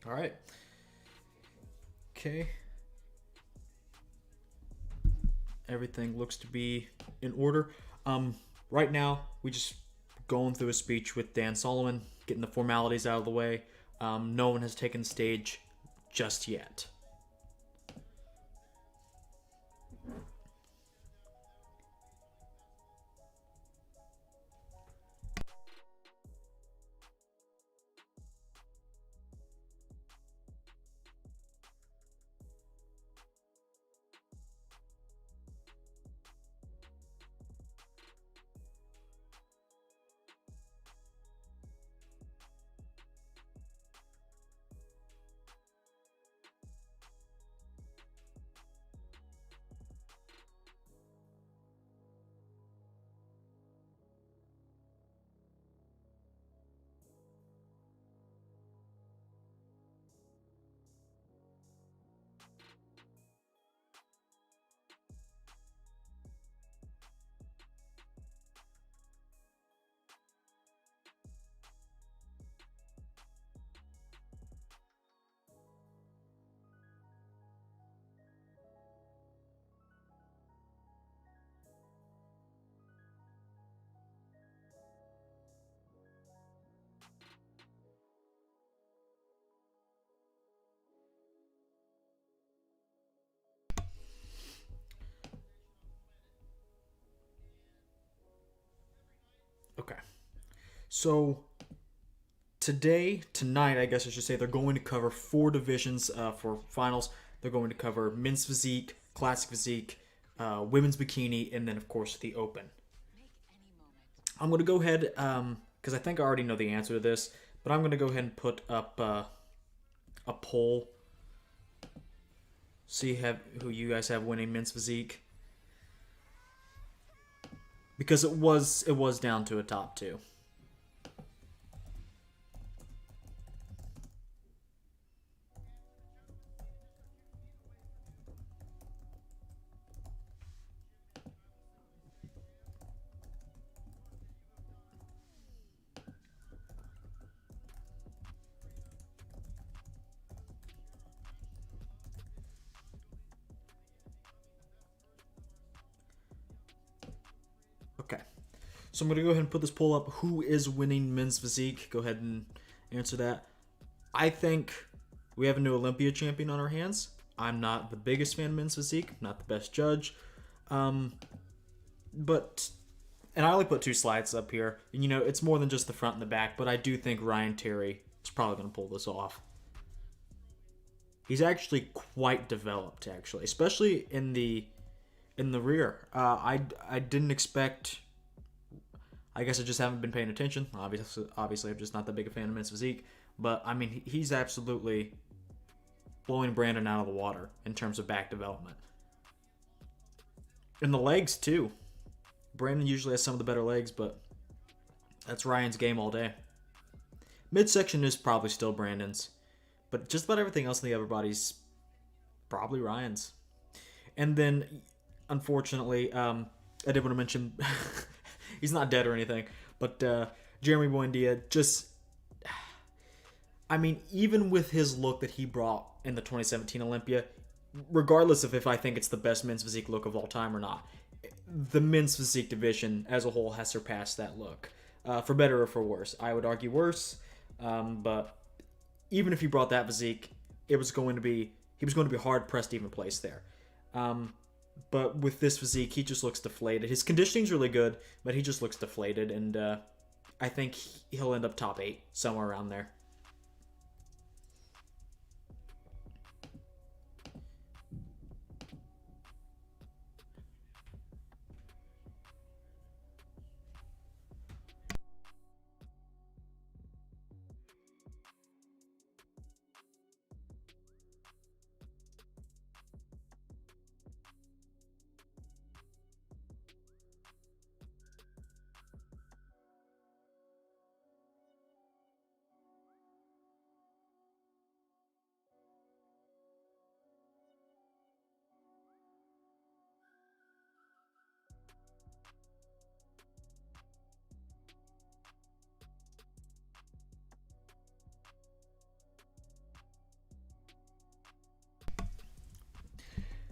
All right. Okay. Everything looks to be in order. Right now, we just going through a speech with Dan Solomon, getting the formalities out of the way. No one has taken stage just yet. Okay. So tonight, I guess I should say, they're going to cover 4 divisions for finals. They're going to cover men's physique, classic physique, women's bikini, and then, of course, the open. I'm going to go ahead, because I think I already know the answer to this, but I'm going to go ahead and put up a poll. See who you guys have winning men's physique. Because it was down to a top 2. Okay. So I'm going to go ahead and put this poll up. Who is winning men's physique? Go ahead and answer that. I think we have a new Olympia champion on our hands. I'm not the biggest fan of men's physique. Not the best judge. But and I only put 2 slides up here. And, it's more than just the front and the back. But I do think Ryan Terry is probably going to pull this off. He's actually quite developed, actually, especially in the rear. I didn't expect. I guess I just haven't been paying attention. Obviously, I'm just not that big a fan of men's physique. But I mean, he's absolutely blowing Brandon out of the water in terms of back development. And the legs too. Brandon usually has some of the better legs, but that's Ryan's game all day. Midsection is probably still Brandon's, but just about everything else in the upper body's probably Ryan's. And then, unfortunately, I did want to mention he's not dead or anything, but Jeremy Buendia just. I mean, even with his look that he brought in the 2017 Olympia, regardless of if I think it's the best men's physique look of all time or not, the men's physique division as a whole has surpassed that look, for better or for worse. I would argue worse, but even if he brought that physique, he was going to be hard pressed to even place there. But with this physique, he just looks deflated. His conditioning's really good, but he just looks deflated, and I think he'll end up top 8, somewhere around there.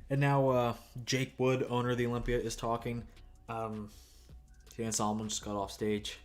And now Jake Wood, owner of the Olympia, is talking. Dan Solomon just got off stage.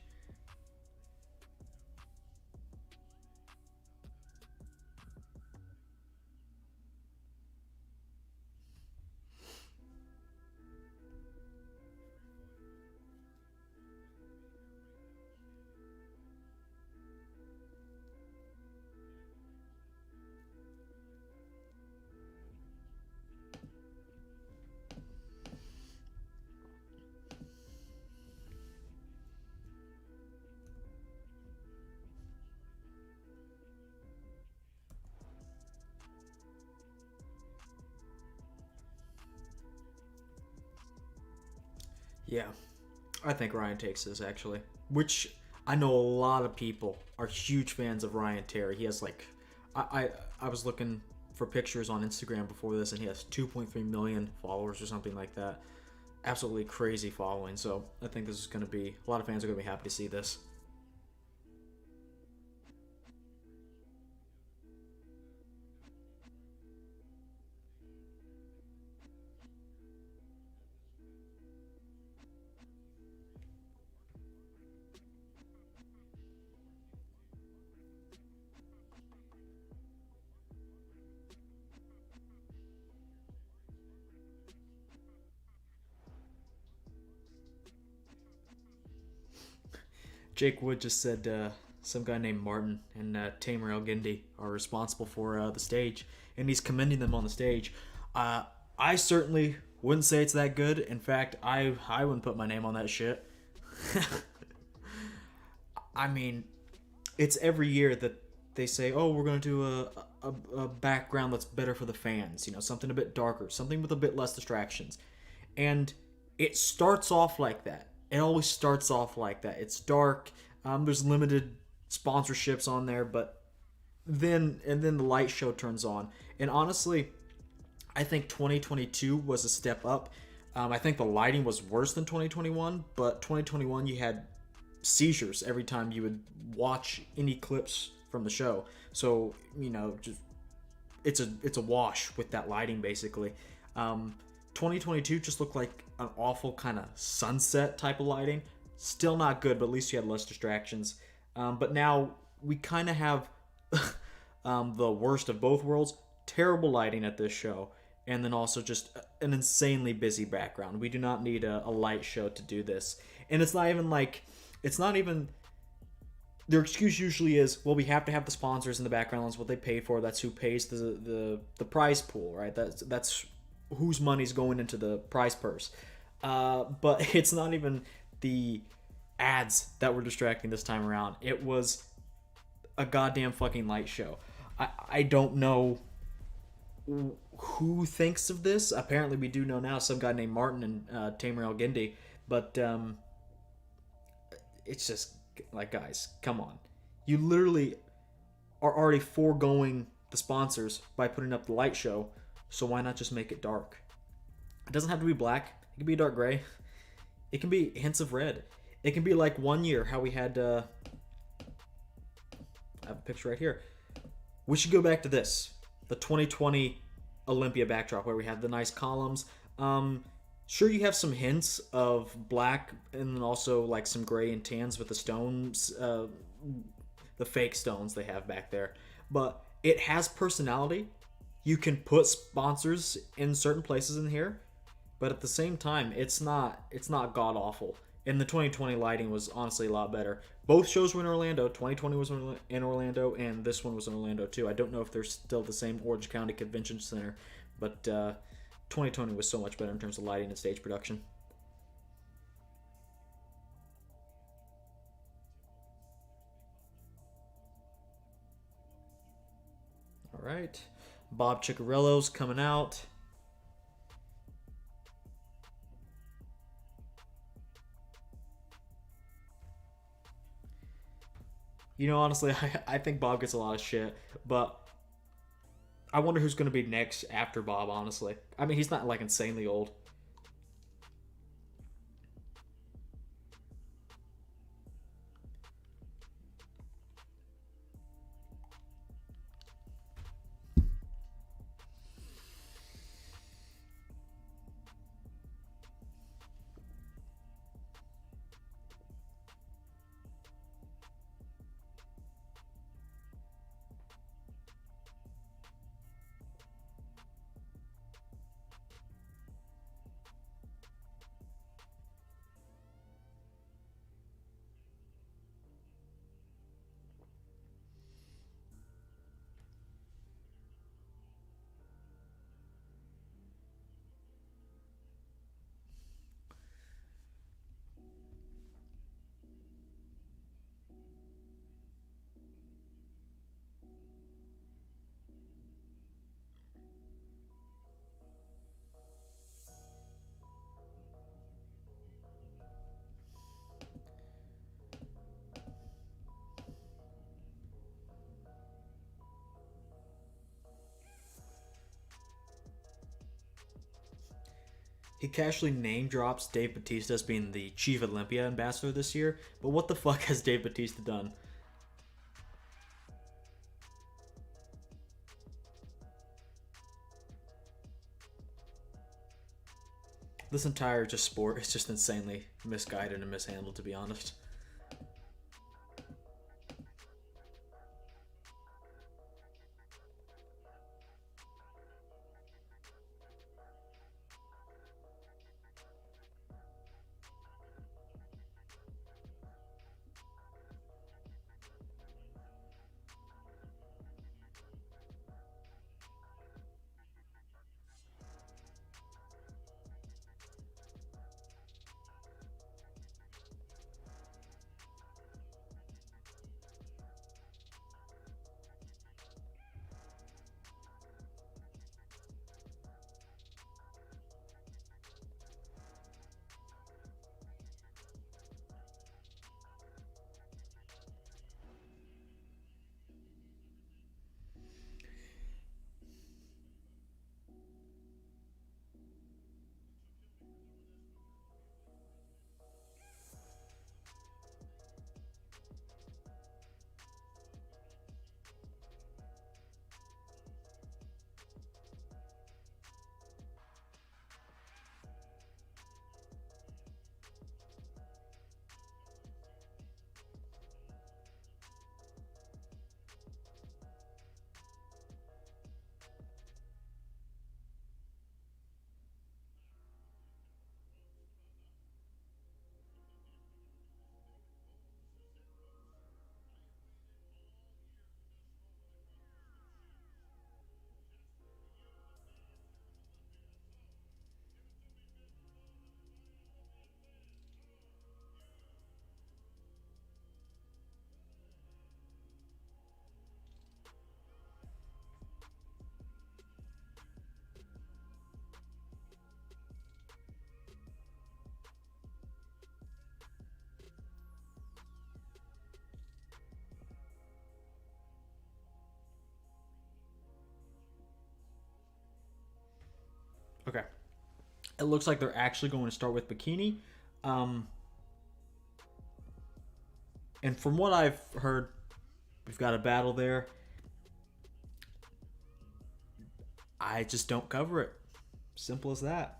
Yeah, I think Ryan takes this actually. Which I know a lot of people are huge fans of Ryan Terry. He has like, I was looking for pictures on Instagram before this, and he has 2.3 million followers or something like that. Absolutely crazy following. So I think this is going to be, a lot of fans are going to be happy to see this. Jake Wood just said some guy named Martin and Tamer El Gindi are responsible for the stage, and he's commending them on the stage. I certainly wouldn't say it's that good. In fact, I wouldn't put my name on that shit. I mean, it's every year that they say, "Oh, we're going to do a background that's better for the fans." You know, something a bit darker, something with a bit less distractions, and it starts off like that. It always starts off like that. It's dark. There's limited sponsorships on there, but then the light show turns on. And honestly, I think 2022 was a step up. I think the lighting was worse than 2021, but 2021 you had seizures every time you would watch any clips from the show. So you know, just it's a wash with that lighting basically. 2022 just looked like an awful kind of sunset type of lighting. Still not good, but at least you had less distractions. But now we kind of have the worst of both worlds. Terrible lighting at this show, and then also just an insanely busy background. We do not need a light show to do this. And it's not even their excuse usually is, well, we have to have the sponsors in the background. That's what they pay for. That's who pays the prize pool, right? That's whose money's going into the prize purse. But it's not even the ads that were distracting this time around. It was a goddamn fucking light show. I don't know who thinks of this. Apparently we do know now, some guy named Martin and Tamer El Gindi. But it's just like, guys, come on. You literally are already foregoing the sponsors by putting up the light show, so why not just make it dark? It doesn't have to be black. It can be dark gray. It can be hints of red. It can be like one year how we had I have a picture right here. We should go back to this, the 2020 Olympia backdrop where we had the nice columns. Sure, you have some hints of black and then also like some gray and tans with the stones, the fake stones they have back there. But it has personality. You can put sponsors in certain places in here, but at the same time, it's not god awful. And the 2020 lighting was honestly a lot better. Both shows were in Orlando. 2020 was in Orlando, and this one was in Orlando too. I don't know if they're still the same Orange County Convention Center, but 2020 was so much better in terms of lighting and stage production. All right, Bob Ciccarello's coming out. You know, honestly, I think Bob gets a lot of shit, but I wonder who's going to be next after Bob, honestly. I mean, he's not like insanely old. He casually name drops Dave Bautista as being the chief Olympia ambassador this year, but what the fuck has Dave Bautista done? This entire just sport is just insanely misguided and mishandled, to be honest. Okay. It looks like they're actually going to start with bikini. Um, and from what I've heard, we've got a battle there. I just don't cover it. Simple as that.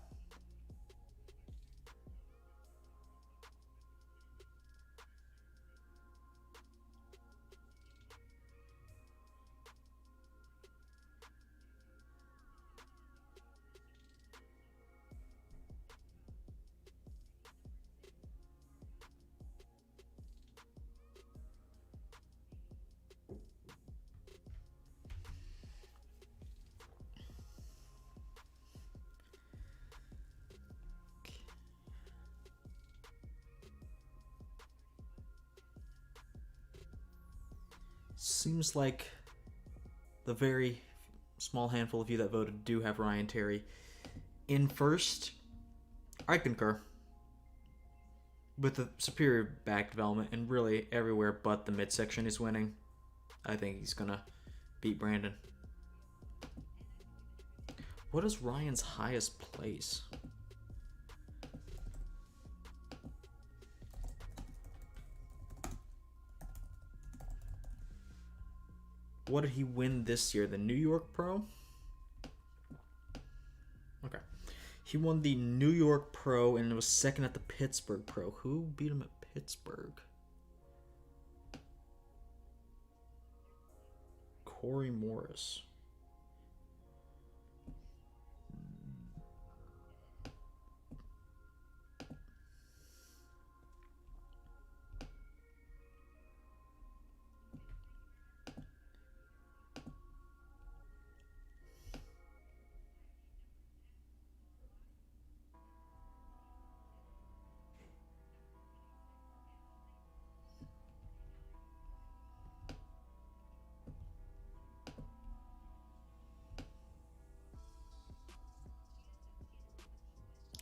Seems like the very small handful of you that voted do have Ryan Terry in first. I concur with the superior back development, and really everywhere but the midsection is winning. I think he's gonna beat Brandon. What is Ryan's highest place? What did he win this year? The New York Pro? Okay. He won the New York Pro and was second at the Pittsburgh Pro. Who beat him at Pittsburgh? Corey Morris.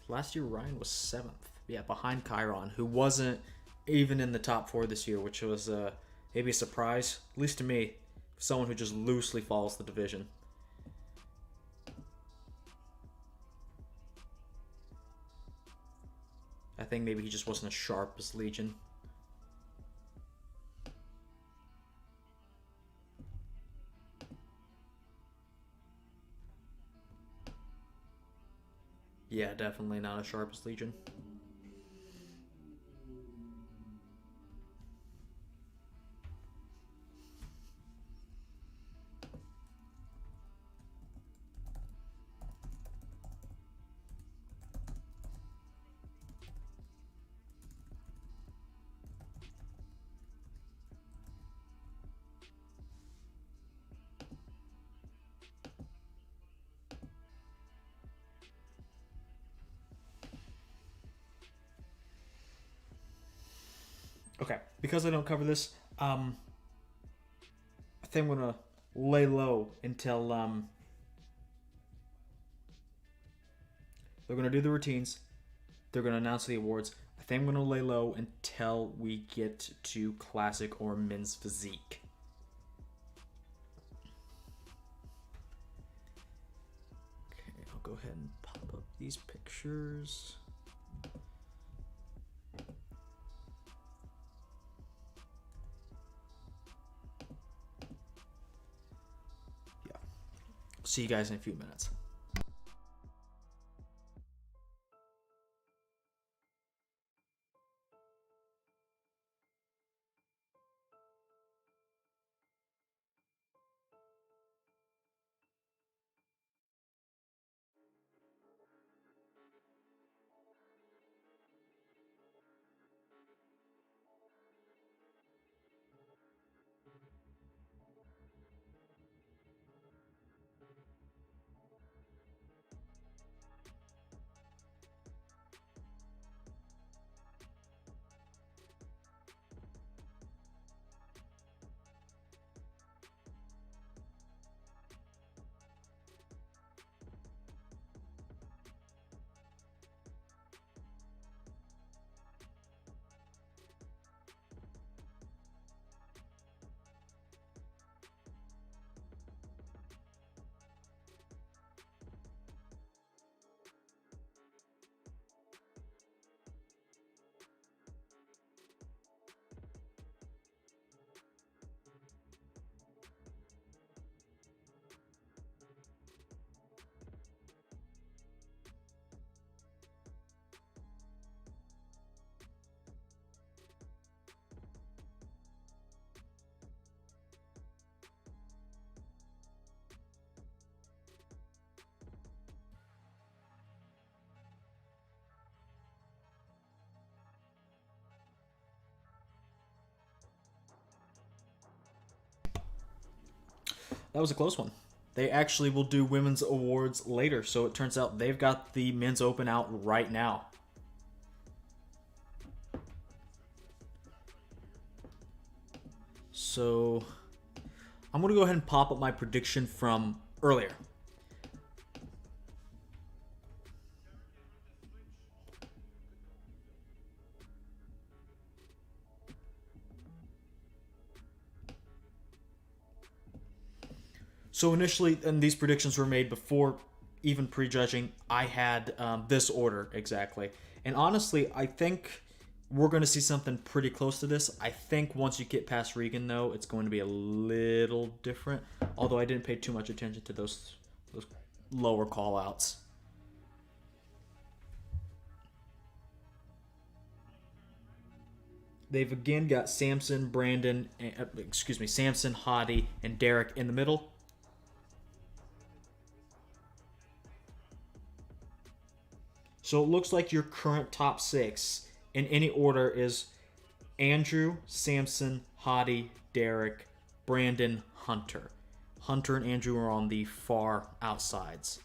Last year, Ryan was 7th. Yeah, behind Chiron, who wasn't even in the top 4 this year, which was maybe a surprise, at least to me, someone who just loosely follows the division. I think maybe he just wasn't as sharp as Legion. Yeah, definitely not as sharp as Legion. Okay, because I don't cover this, I think I'm gonna lay low until they're gonna do the routines. They're gonna announce the awards. I think I'm gonna lay low until we get to classic or men's physique. Okay, I'll go ahead and pop up these pictures. See you guys in a few minutes. That was a close one. They actually will do women's awards later, so it turns out they've got the men's open out right now. So I'm going to go ahead and pop up my prediction from earlier. So initially, and these predictions were made before even prejudging, I had this order exactly. And honestly, I think we're going to see something pretty close to this. I think once you get past Regan, though, it's going to be a little different. Although I didn't pay too much attention to those lower call-outs. They've again got Samson, Brandon, Samson, Hottie, and Derek in the middle. So it looks like your current top 6 in any order is Andrew, Samson, Hottie, Derek, Brandon, Hunter. Hunter and Andrew are on the far outsides.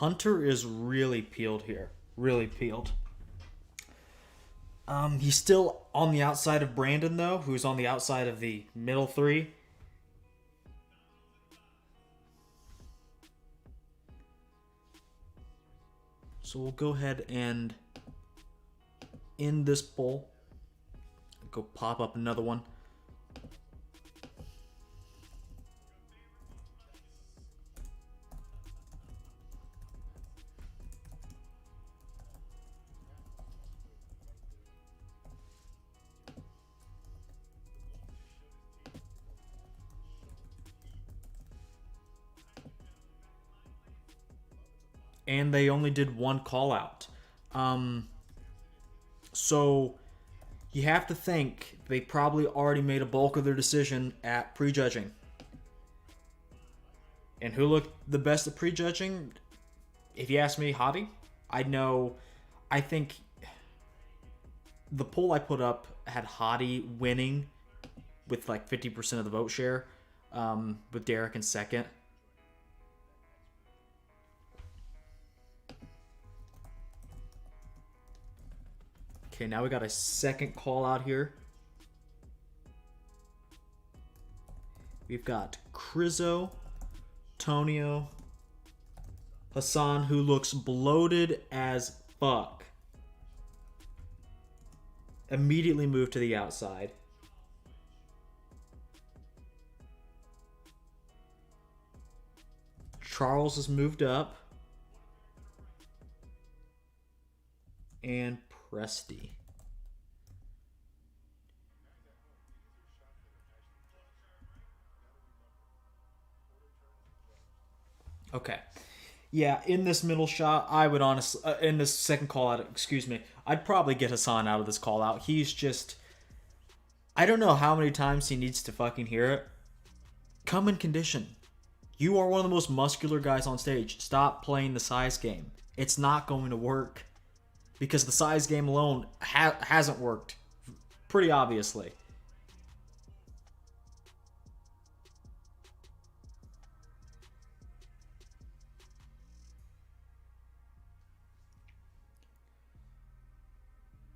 Hunter is really peeled here. Really peeled. He's still on the outside of Brandon, though, who's on the outside of the middle three. So we'll go ahead and end this poll. Go pop up another one. And they only did one call out. So you have to think they probably already made a bulk of their decision at prejudging. And who looked the best at prejudging? If you ask me, Hadi. I think the poll I put up had Hadi winning with like 50% of the vote share, with Derek in second. Okay, now we got a second call out here. We've got Krizo, Tonio, Hassan, who looks bloated as fuck. Immediately moved to the outside. Charles has moved up. And Presti. Okay. Yeah, in this middle shot, I would honestly, in this second call out, excuse me, I'd probably get Hassan out of this call out. He's just, I don't know how many times he needs to fucking hear it. Come in condition. You are one of the most muscular guys on stage. Stop playing the size game. It's not going to work. Because the size game alone hasn't worked. Pretty obviously.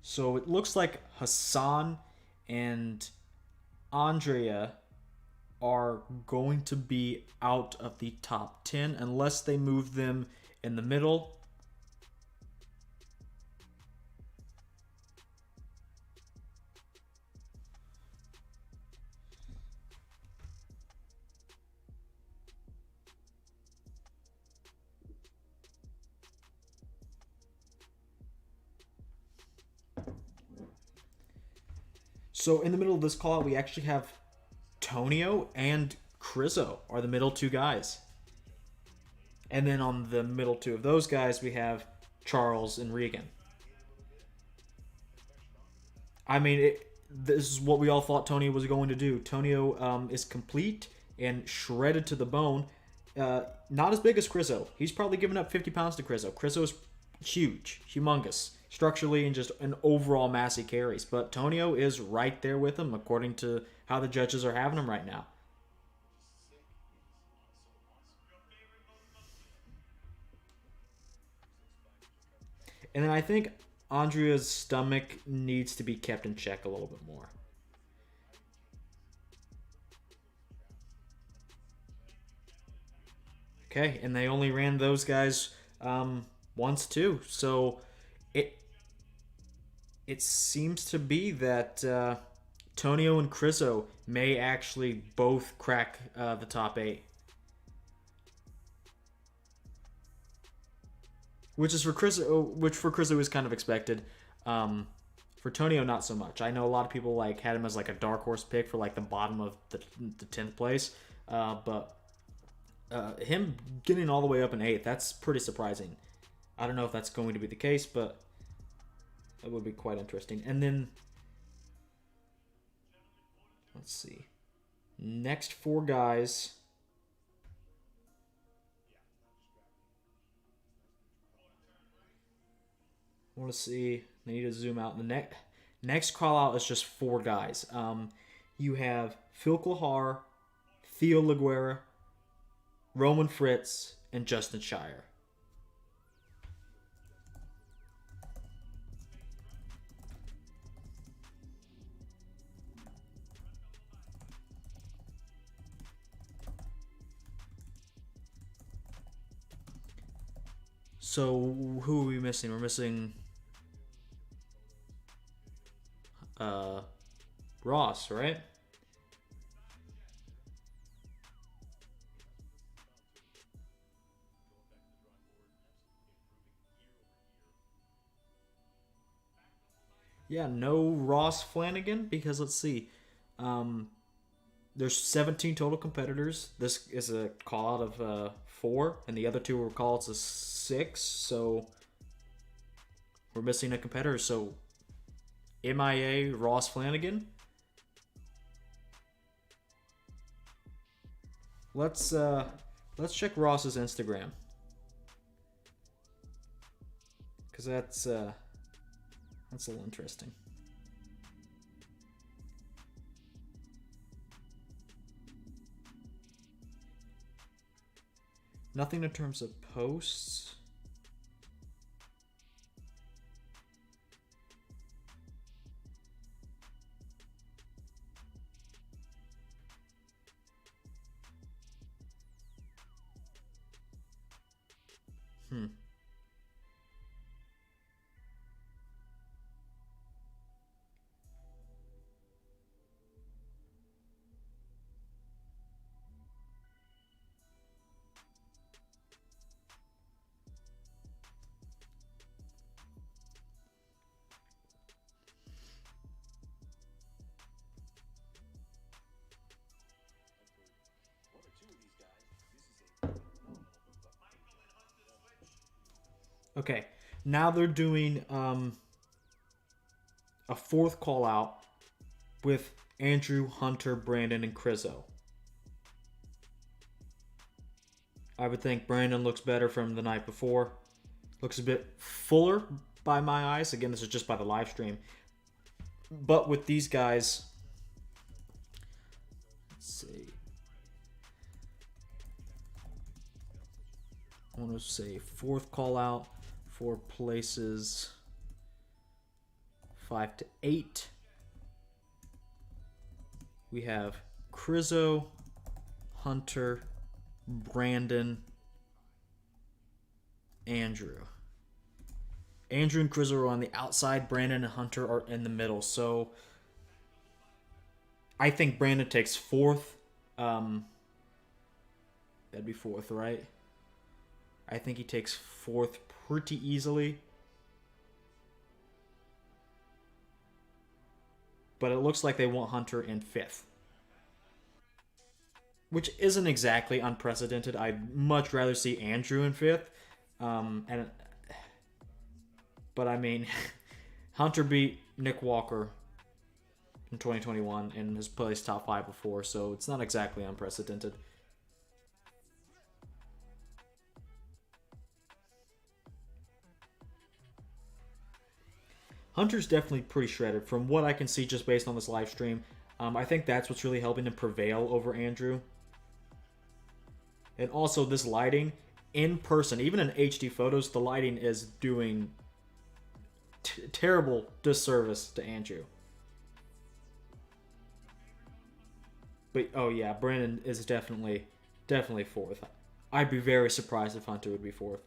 So it looks like Hassan and Andrea are going to be out of the top 10 unless they move them in the middle. So in the middle of this call, we actually have Tonio and Krizo are the middle two guys. And then on the middle two of those guys, we have Charles and Regan. I mean, this is what we all thought Tonio was going to do. Tonio is complete and shredded to the bone. Not as big as Krizo. He's probably given up 50 pounds to Krizo. Krizo's huge, humongous, structurally and just an overall mass he carries. But Tonio is right there with him, according to how the judges are having him right now. And then I think Andrea's stomach needs to be kept in check a little bit more. Okay, and they only ran those guys once too. So it seems to be that Tonio and Krizo may actually both crack the top 8. Which for Krizo is kind of expected. For Tonio, not so much. I know a lot of people had him as a dark horse pick for the bottom of the 10th place, but him getting all the way up in 8th, that's pretty surprising. I don't know if that's going to be the case, but it would be quite interesting. And then let's see, next 4 guys. I want to see. I need to zoom out. The next call out is just 4 guys. You have Phil Klahar, Theo Laguerre, Roman Fritz, and Justin Shire. So who are we missing? We're missing Ross, right? Yeah, no Ross Flanagan because let's see. Um, there's 17 total competitors. This is a call out of 4, and the other 2 were calls of 6. So we're missing a competitor. So MIA Ross Flanagan. Let's check Ross's Instagram because that's a little interesting. Nothing in terms of posts. Hmm. Okay, now they're doing a 4th call out with Andrew, Hunter, Brandon, and Crizzo. I would think Brandon looks better from the night before. Looks a bit fuller by my eyes. Again, this is just by the live stream. But with these guys, let's see. I want to say 4th call out for places 5 to 8. We have Crizzo, Hunter, Brandon, Andrew. Andrew and Crizzo are on the outside. Brandon and Hunter are in the middle. So I think Brandon takes 4th. That'd be 4th, right? I think he takes 4th pretty easily. But it looks like they want Hunter in 5th. Which isn't exactly unprecedented. I'd much rather see Andrew in 5th. But I mean, Hunter beat Nick Walker in 2021 and has placed top 5 before, so it's not exactly unprecedented. Hunter's definitely pretty shredded from what I can see just based on this live stream. I think that's what's really helping him prevail over Andrew. And also this lighting in person, even in HD photos, the lighting is doing terrible disservice to Andrew. But oh yeah, Brandon is definitely 4th. I'd be very surprised if Hunter would be 4th.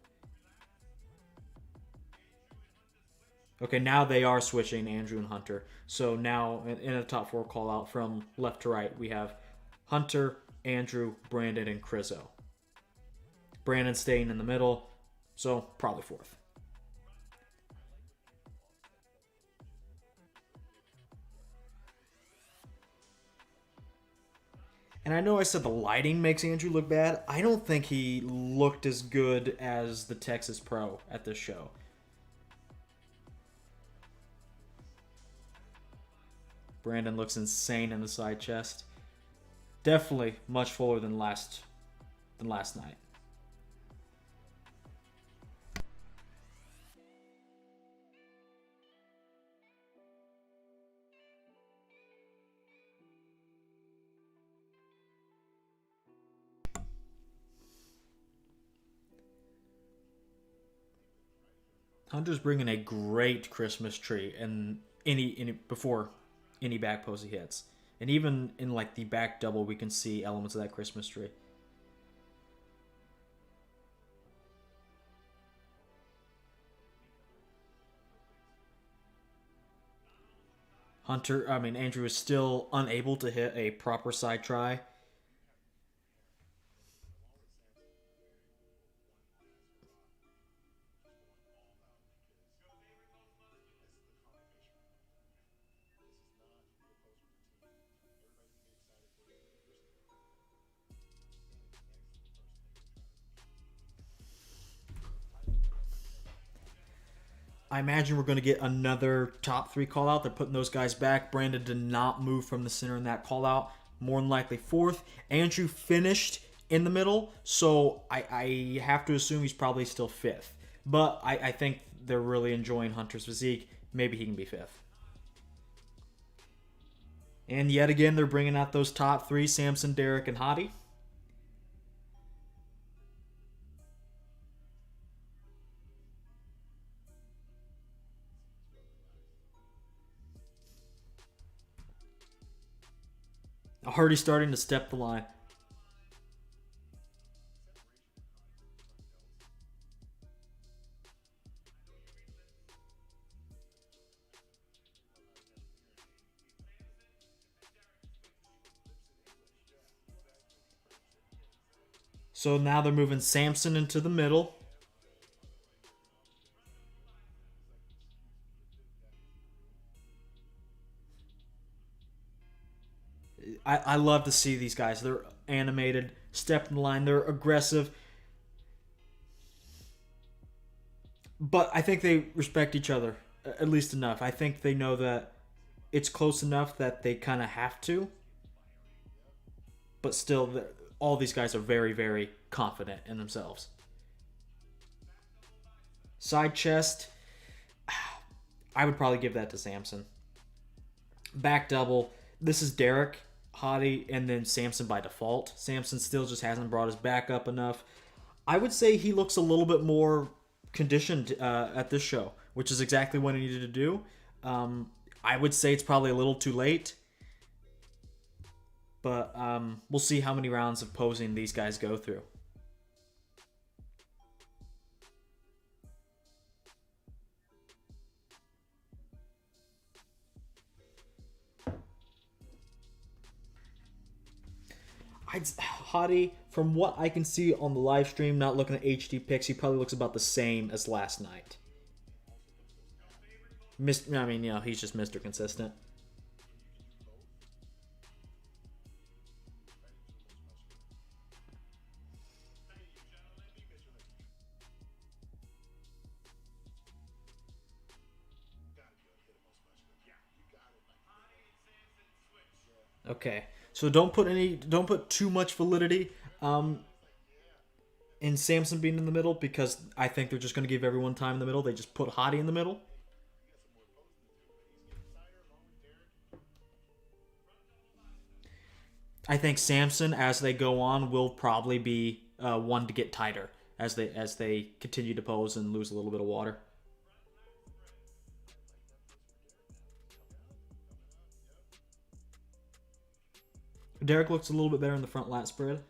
Okay, now they are switching Andrew and Hunter. So now in a top 4 call out from left to right, we have Hunter, Andrew, Brandon, and Crizzo. Brandon staying in the middle, so probably 4th. And I know I said the lighting makes Andrew look bad. I don't think he looked as good as the Texas Pro at this show. Brandon looks insane in the side chest. Definitely much fuller than last night. Hunter's bringing a great Christmas tree, and before any back pose he hits, and even in like the back double, we can see elements of that Christmas tree. Andrew is still unable to hit a proper side try. I imagine we're going to get another top 3 call out. They're putting those guys back. Brandon did not move from the center in that call out. More than likely 4th. Andrew finished in the middle, so I have to assume he's probably still 5th. But I think they're really enjoying Hunter's physique. Maybe he can be 5th. And yet again, they're bringing out those top 3, Samson, Derek, and Hottie. Already starting to step the line. So now they're moving Samson into the middle. I love to see these guys. They're animated, step in the line, they're aggressive. But I think they respect each other, at least enough. I think they know that it's close enough that they kind of have to. But still, all these guys are very, very confident in themselves. Side chest, I would probably give that to Samson. Back double, this is Derek, Hottie, and then Samson by default. Samson still just hasn't brought his back up enough. I would say he looks a little bit more conditioned at this show, which is exactly what he needed to do. I would say it's probably a little too late. But we'll see how many rounds of posing these guys go through. Hottie, from what I can see on the live stream, not looking at HD pics, he probably looks about the same as last night. He's just Mr. Consistent. Okay, so don't put too much validity in Samson being in the middle, because I think they're just going to give everyone time in the middle. They just put Hottie in the middle. I think Samson, as they go on, will probably be one to get tighter as they continue to pose and lose a little bit of water. Derek looks a little bit better in the front lat spread.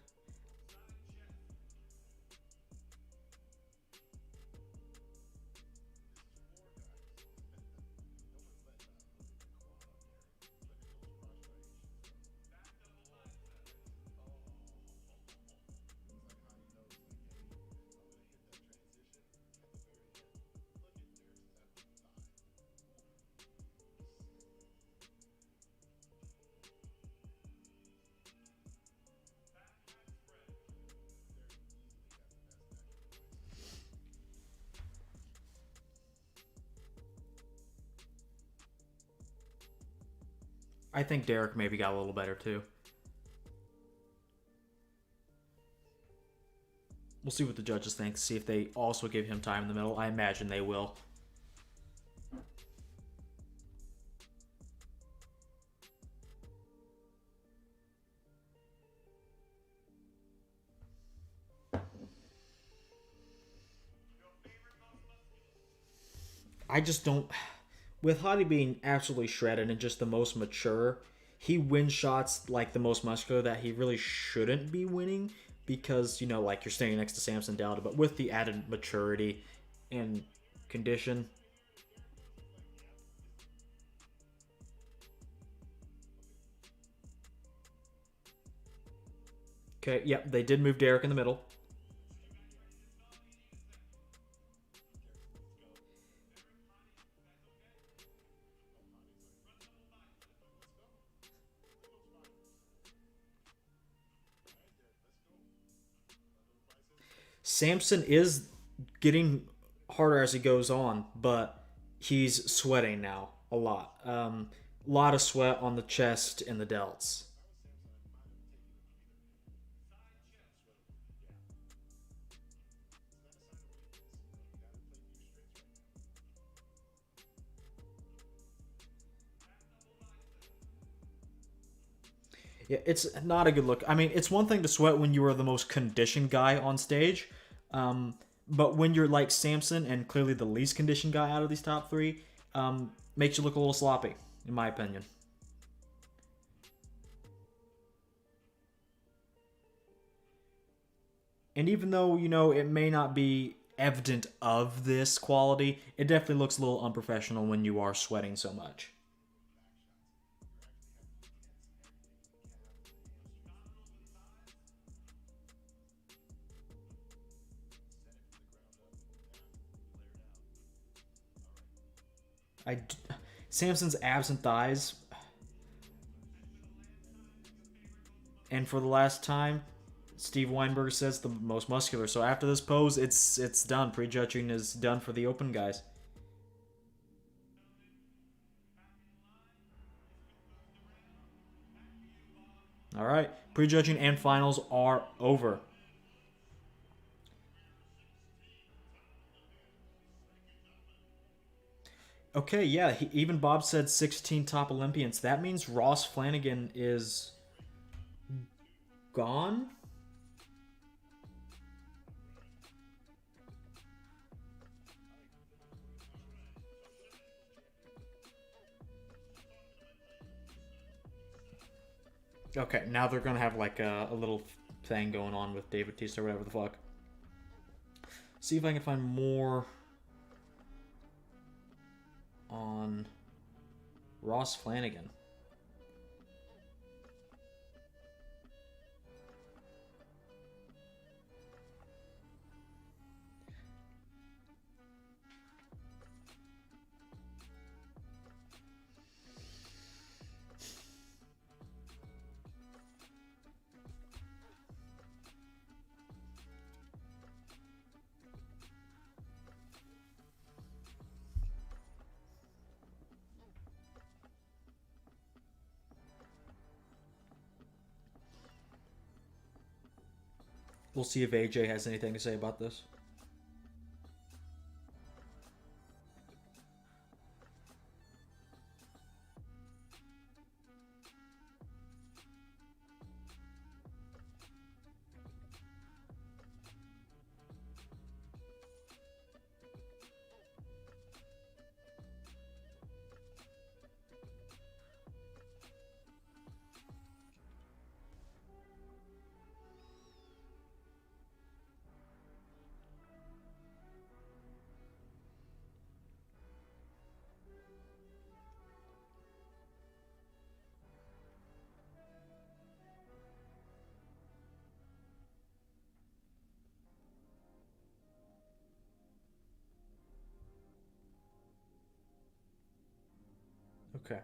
I think Derek maybe got a little better too. We'll see what the judges think, see if they also give him time in the middle. I imagine they will. I just don't... With Hottie being absolutely shredded and just the most mature, he wins shots like the most muscular that he really shouldn't be winning, because, like you're standing next to Samson Delta. But with the added maturity and condition, Okay, yep, they did move Derek in the middle. Samson is getting harder as he goes on, but he's sweating now a lot. Lot of sweat on the chest and the delts. Yeah, it's not a good look. I mean, it's one thing to sweat when you are the most conditioned guy on stage, but when you're like Samson and clearly the least conditioned guy out of these top three, makes you look a little sloppy, in my opinion. And even though, you know, it may not be evident of this quality, it definitely looks a little unprofessional when you are sweating so much. I, Samson's abs and thighs, and for the last time, Steve Weinberg says the most muscular. So after this pose, it's done. Prejudging is done for the open guys. All right, prejudging and finals are over. Okay, yeah, even Bob said 16 top Olympians. That means Ross Flanagan is gone? Okay, now they're gonna have like a little thing going on with David Batista or whatever the fuck. See if I can find more on Ross Flanagan. We'll see if AJ has anything to say about this. Okay.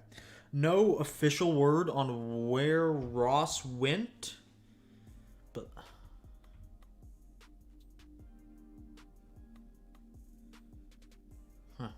No official word on where Ross went, but huh.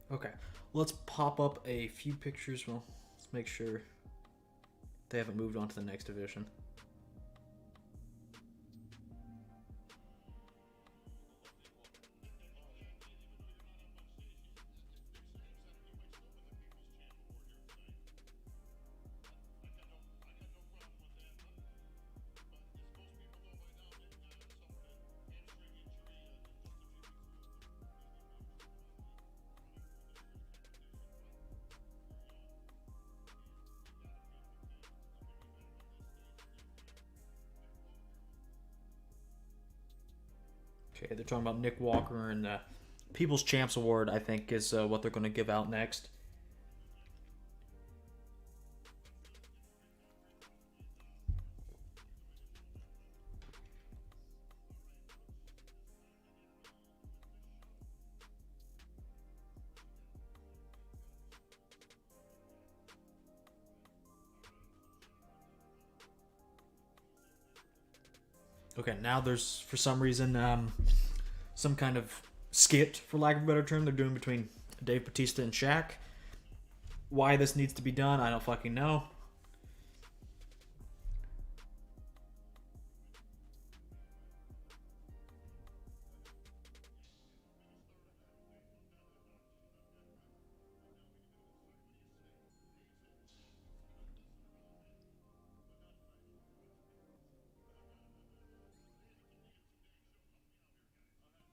Okay. Let's pop up a few pictures. Well, let's make sure they haven't moved on to the next division. Okay, they're talking about Nick Walker and the People's Champs Award, I think, is what they're going to give out next. Okay, now there's, for some reason, some kind of skit, for lack of a better term, they're doing between Dave Bautista and Shaq. Why this needs to be done, I don't fucking know.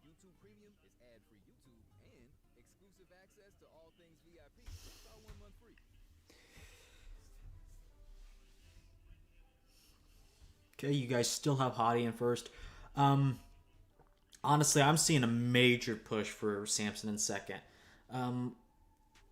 YouTube Premium is ad-free YouTube and exclusive access to all things VIP. Try 1 month free. Okay, you guys still have Hottie in first. Honestly, I'm seeing a major push for Samson in second.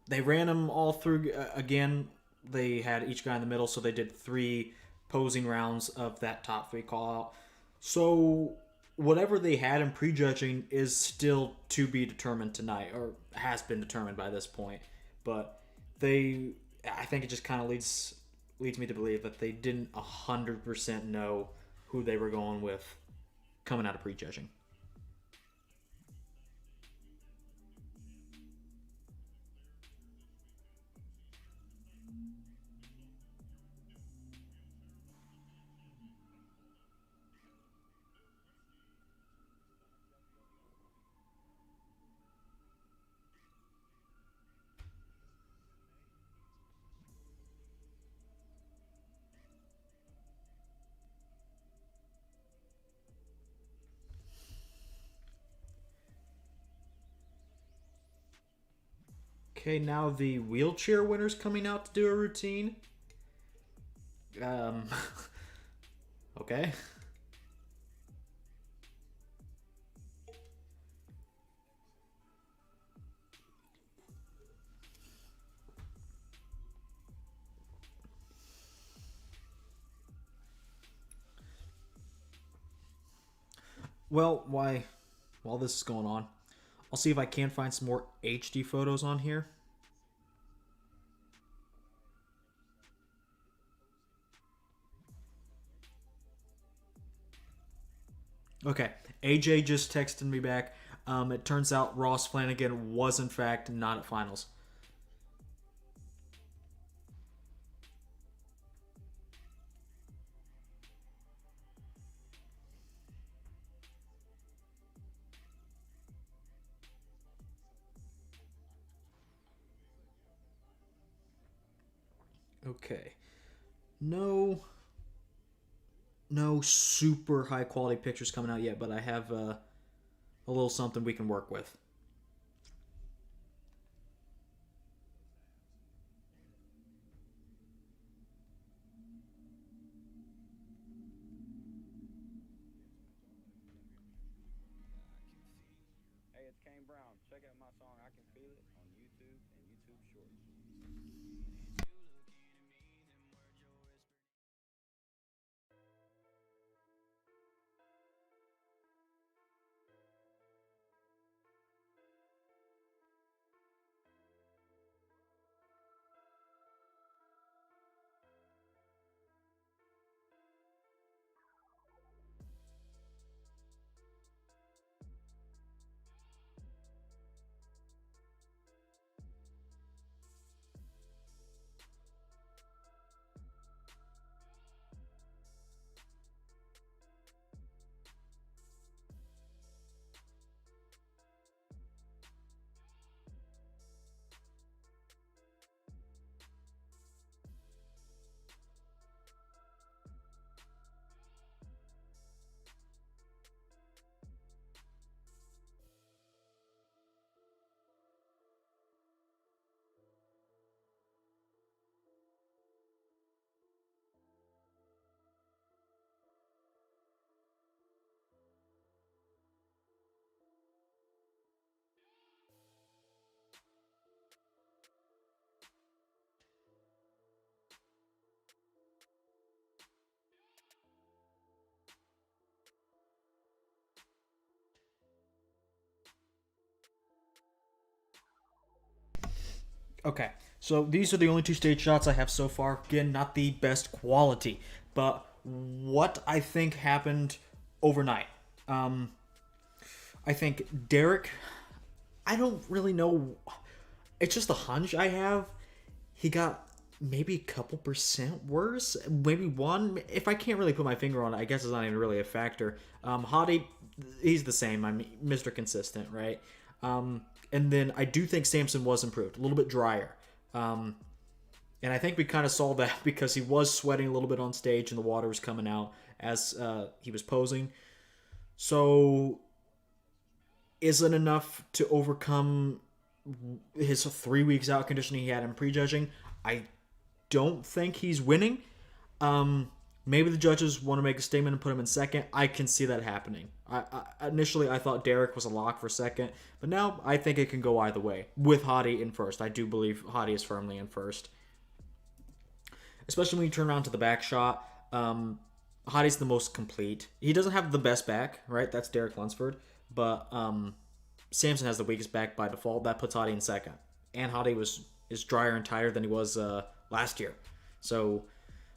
They ran them all through again. They had each guy in the middle, so they did 3 posing rounds of that top 3 call out. So whatever they had in prejudging is still to be determined tonight, or has been determined by this point. But I think it just kind of leads me to believe that they didn't 100% know who they were going with coming out of prejudging. Okay, now the wheelchair winner's coming out to do a routine. Um, okay. Well, while this is going on, I'll see if I can find some more HD photos on here. Okay, AJ just texted me back. It turns out Ross Flanagan was in fact not at finals. Okay, no, no super high quality pictures coming out yet, but I have a little something we can work with. Hey, it's Kane Brown. Check out my song I Can Feel It on YouTube and YouTube Shorts. Okay, so these are the only two stage shots I have so far. Again, not the best quality, but what I think happened overnight. I think Derek, I don't really know. It's just a hunch I have. He got maybe a couple percent worse, maybe one. If I can't really put my finger on it, I guess it's not even really a factor. Hottie, he's the same. I mean, Mr. Consistent, right? And then I do think Samson was improved, a little bit drier. And I think we kind of saw that because he was sweating a little bit on stage and the water was coming out as he was posing. So, is it enough to overcome his 3 weeks out conditioning he had in prejudging? I don't think he's winning. Maybe the judges want to make a statement and put him in second. I can see that happening. Initially, I thought Derek was a lock for second, but now I think it can go either way. With Hottie in first, I do believe Hottie is firmly in first. Especially when you turn around to the back shot, Hottie's the most complete. He doesn't have the best back, right? That's Derek Lunsford, but Samson has the weakest back by default. That puts Hottie in second, and Hottie is drier and tighter than he was last year. So,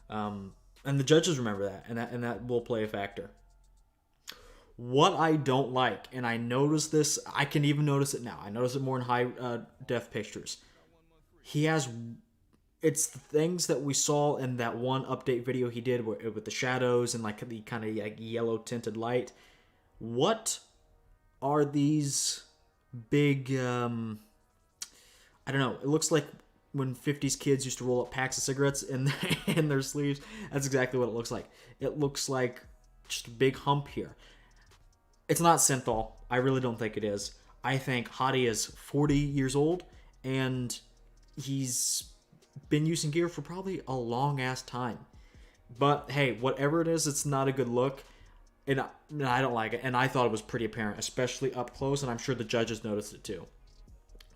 and the judges remember that, and that will play a factor. What I don't like, and I notice this, I can even notice it now. I notice it more in high def pictures. It's the things that we saw in that one update video he did with the shadows and like the kind of like yellow tinted light. What are these big? I don't know. It looks like when 50s kids used to roll up packs of cigarettes in their sleeves. That's exactly what it looks like. It looks like just a big hump here. It's not synthol. I really don't think it is. I think Hottie is 40 years old, and he's been using gear for probably a long-ass time. But, hey, whatever it is, it's not a good look, and I don't like it. And I thought it was pretty apparent, especially up close, and I'm sure the judges noticed it too.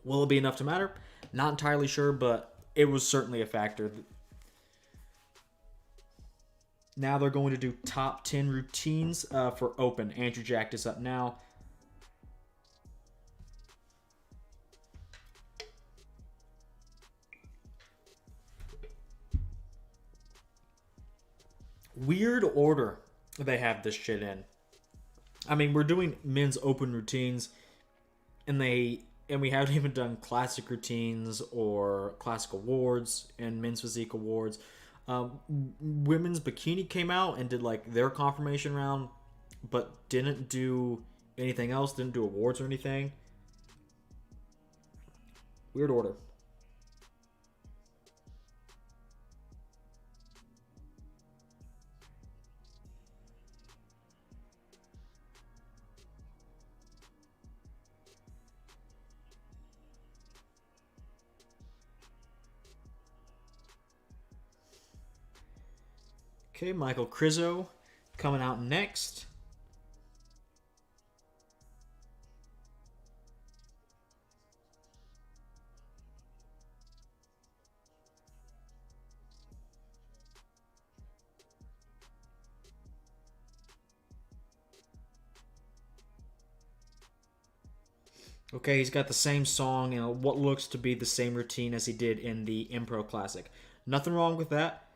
Will it be enough to matter? Not entirely sure, but it was certainly a factor. Now they're going to do top 10 routines for open. Andrew Jack is up now. Weird order they have this shit in. I mean, we're doing men's open routines, and we haven't even done classic routines or classic awards and men's physique awards. Women's bikini came out and did like their confirmation round, but didn't do anything else, didn't do awards or anything. Weird order. Okay, Michael Crizzo coming out next. Okay, he's got the same song and what looks to be the same routine as he did in the Impro Classic. Nothing wrong with that.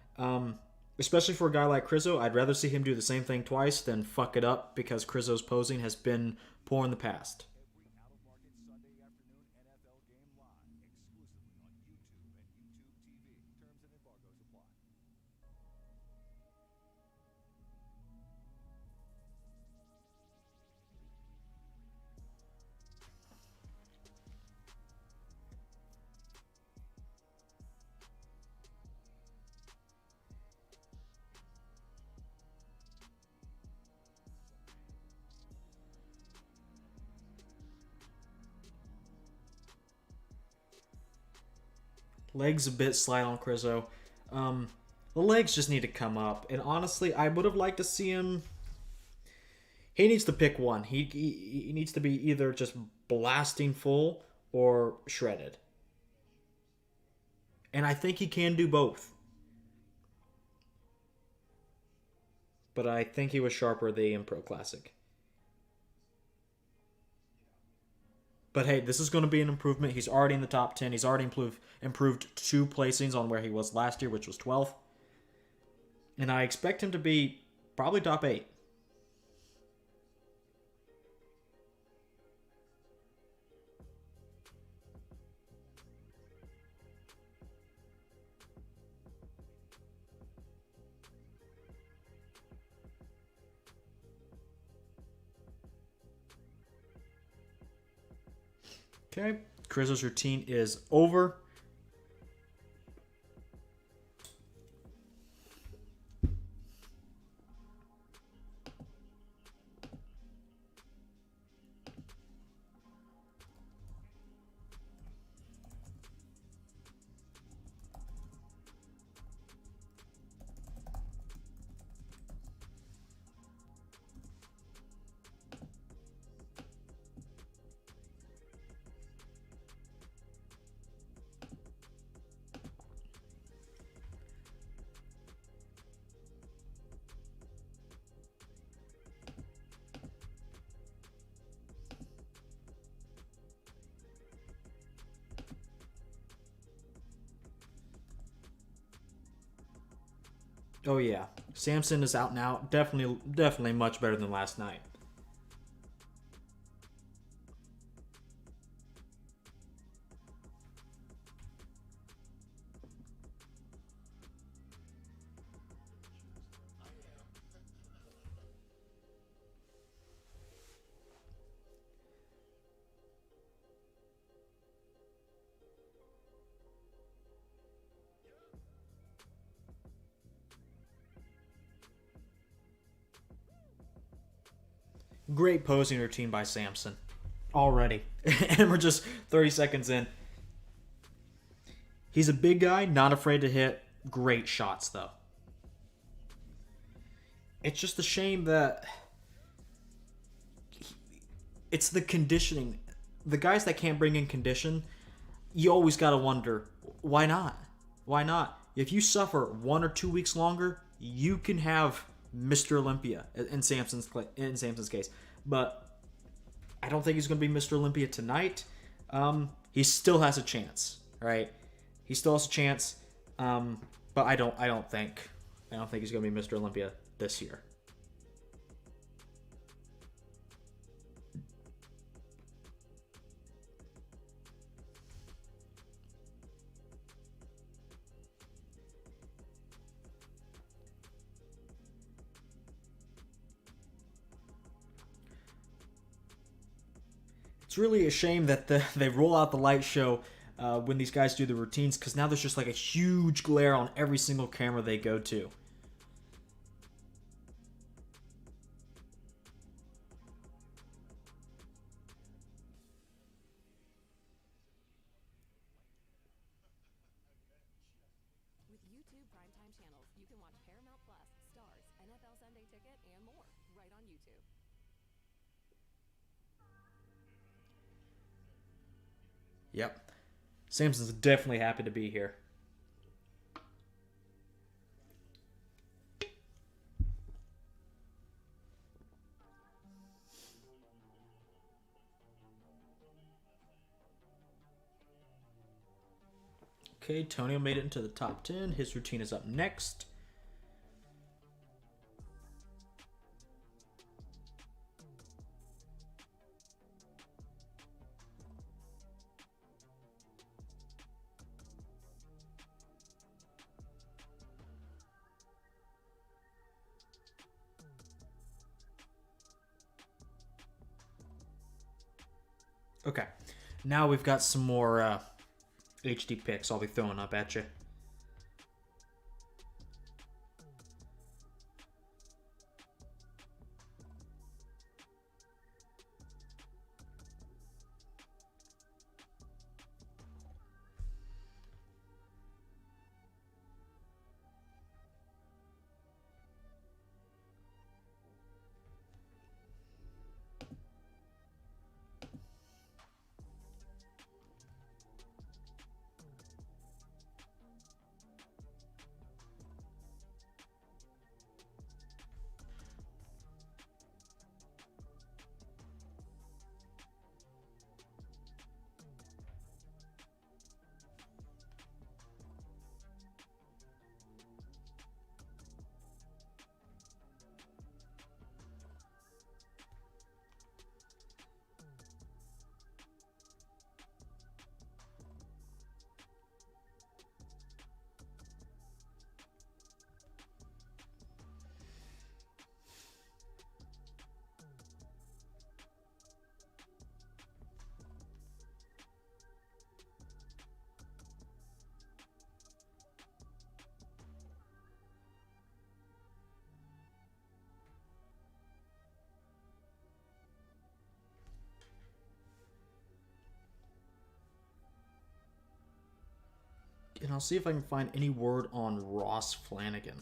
Especially for a guy like Crizzo, I'd rather see him do the same thing twice than fuck it up because Crizzo's posing has been poor in the past. Legs a bit slight on Crizzo. The legs just need to come up. And honestly, I would have liked to see him... He needs to pick one. He needs to be either just blasting full or shredded. And I think he can do both. But I think he was sharper the Impro Classic. But hey, this is going to be an improvement. He's already in the top 10. He's already improved 2 placings on where he was last year, which was 12th. And I expect him to be probably top 8. Okay, Chris's routine is over. Oh yeah, Samson is out now. Definitely much better than last night. Great posing routine by Samson. Already. And we're just 30 seconds in. He's a big guy, not afraid to hit great shots, though. It's just a shame that it's the conditioning. The guys that can't bring in condition, you always got to wonder, why not? Why not? If you suffer 1 or 2 weeks longer, you can have Mr. Olympia in Samson's case. But I don't think he's going to be Mr. Olympia tonight. He still has a chance, right? He still has a chance. But I don't think he's going to be Mr. Olympia this year. It's really a shame that they roll out the light show when these guys do the routines, because now there's just like a huge glare on every single camera they go to. With YouTube primetime channels, you can watch Paramount Plus, Stars, NFL Sunday Ticket, and more right on YouTube. Yep. Samson's definitely happy to be here. Okay, Tonio made it into the top 10. His routine is up next. Okay, now we've got some more HD pics I'll be throwing up at you. And I'll see if I can find any word on Ross Flanagan.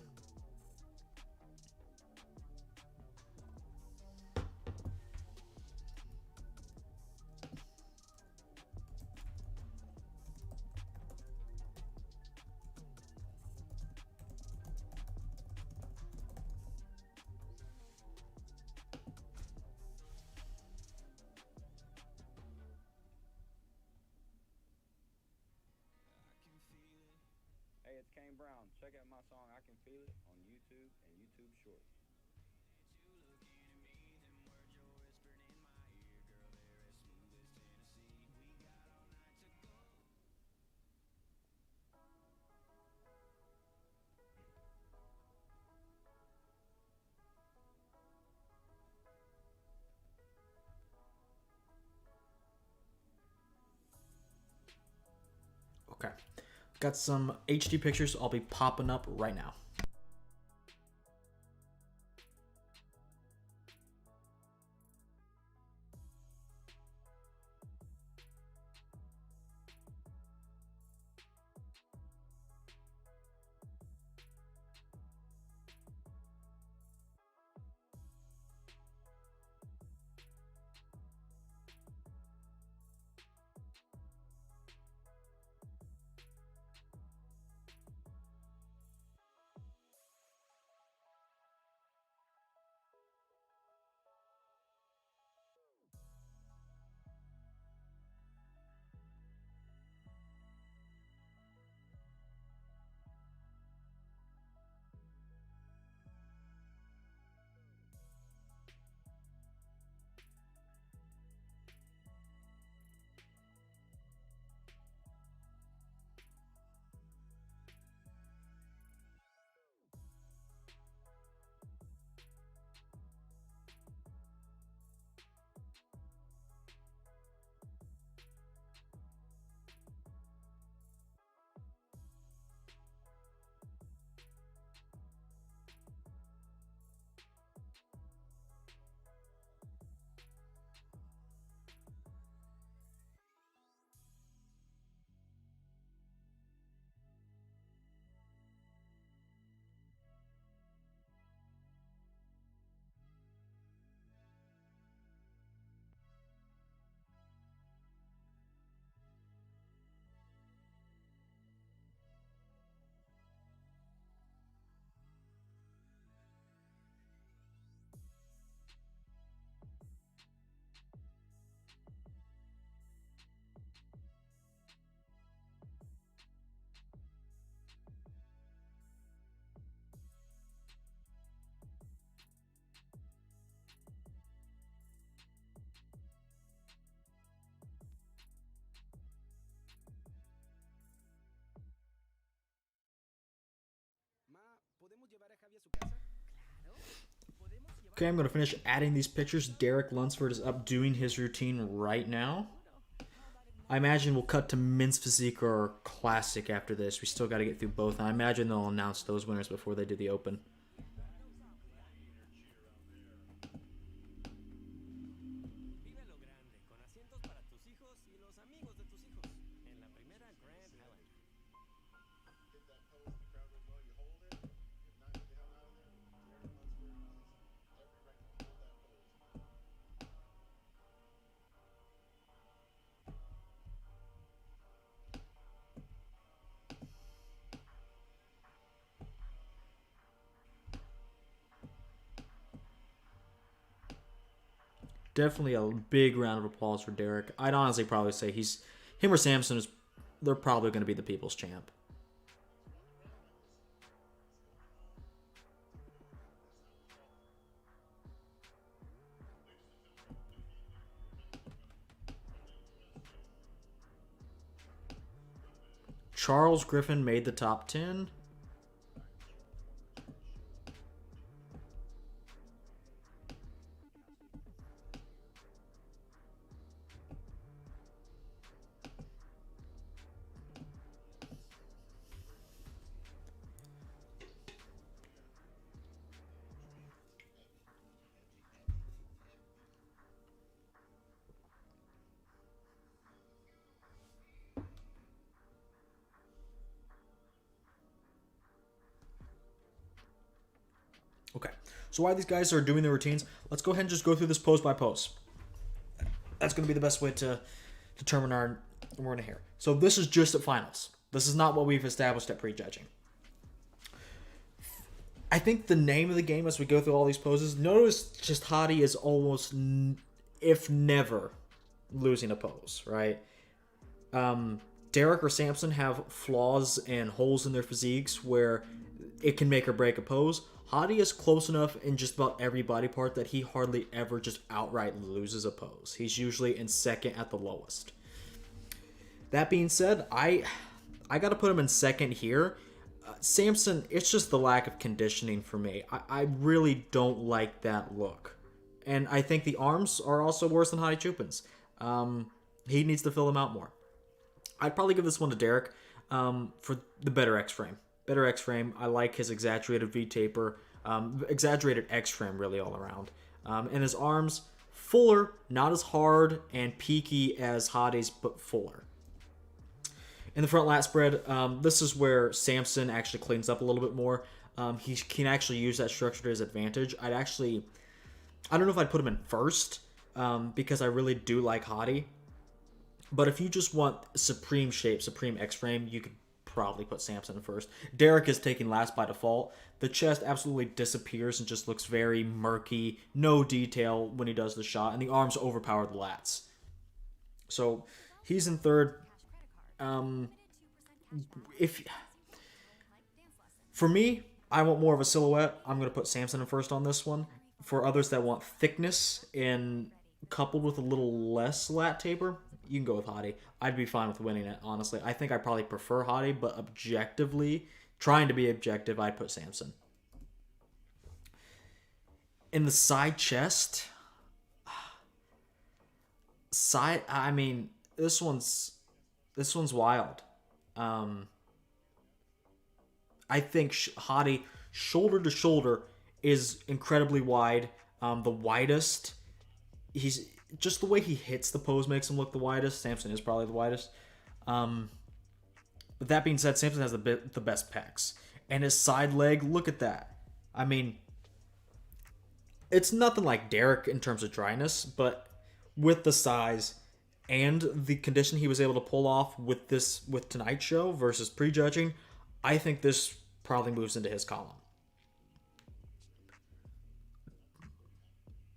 Hey, it's Kane Brown. Check out my song I Can Feel It on YouTube and YouTube Shorts. Okay. Got some HD pictures I'll be popping up right now. Okay, I'm going to finish adding these pictures. Derek Lunsford is up doing his routine right now. I imagine we'll cut to Men's Physique or Classic after this. We still got to get through both. And I imagine they'll announce those winners before they do the Open. Definitely a big round of applause for Derek. I'd honestly probably say him or Samson they're probably going to be the people's champ. Charles Griffin made the top 10. Okay, so while these guys are doing their routines, let's go ahead and just go through this pose by pose. That's going to be the best way to determine our winner here. So this is just at finals. This is not what we've established at prejudging. I think the name of the game as we go through all these poses, notice just Hadi is almost, if never, losing a pose, right? Derek or Samson have flaws and holes in their physiques where it can make or break a pose. Hadi is close enough in just about every body part that he hardly ever just outright loses a pose. He's usually in second at the lowest. That being said, I got to put him in second here. Samson, it's just the lack of conditioning for me. I really don't like that look. And I think the arms are also worse than Hadi Chupin's. He needs to fill them out more. I'd probably give this one to Derek for the better X-frame. Better X-frame. I like his exaggerated V-taper. Exaggerated X-frame really all around. And his arms, fuller, not as hard and peaky as Hadi's, but fuller. In the front lat spread, this is where Samson actually cleans up a little bit more. He can actually use that structure to his advantage. I don't know if I'd put him in first because I really do like Hadi. But if you just want supreme shape, supreme X-frame, you could probably put Samson in first. Derek is taking last by default. The chest absolutely disappears and just looks very murky. No detail when he does the shot. And the arms overpower the lats. So he's in third. For me, I want more of a silhouette. I'm going to put Samson in first on this one. For others that want thickness and coupled with a little less lat taper, you can go with Hadi. I'd be fine with winning it, honestly. I think I probably prefer Hadi, but objectively, trying to be objective, I'd put Samson. In the side chest, this one's wild. I think Hadi, shoulder to shoulder, is incredibly wide. The widest. He's just the way he hits the pose makes him look the widest. Samson is probably the widest. But that being said, Samson has the best pecs. And his side leg, look at that. I mean, it's nothing like Derek in terms of dryness, but with the size and the condition he was able to pull off with Tonight Show versus prejudging, I think this probably moves into his column.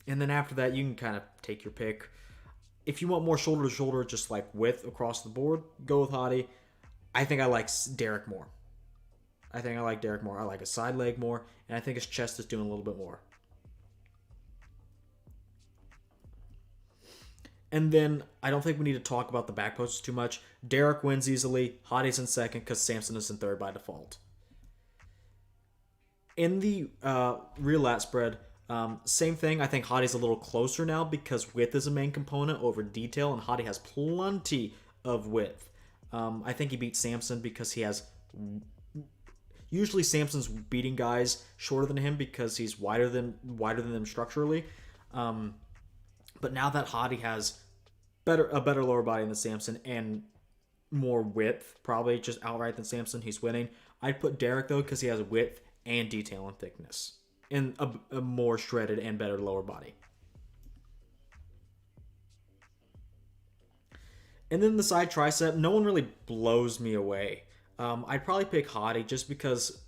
And then after that, you can kind of take your pick. If you want more shoulder to shoulder, just like width across the board, go with Hadi. I think I like Derek more. I like his side leg more, and I think his chest is doing a little bit more. And then I don't think we need to talk about the back poses too much. Derek wins easily. Hadi's in second because Samson is in third by default. In the rear lat spread, same thing. I think Hadi's a little closer now because width is a main component over detail, and Hadi has plenty of width. I think he beats Samson because he has... Usually Samson's beating guys shorter than him because he's wider than them structurally. But now that Hadi has a better lower body than Samson and more width, probably just outright than Samson, he's winning. I'd put Derek, though, because he has width and detail and thickness. And a more shredded and better lower body. And then the side tricep, no one really blows me away. I'd probably pick Hadi just because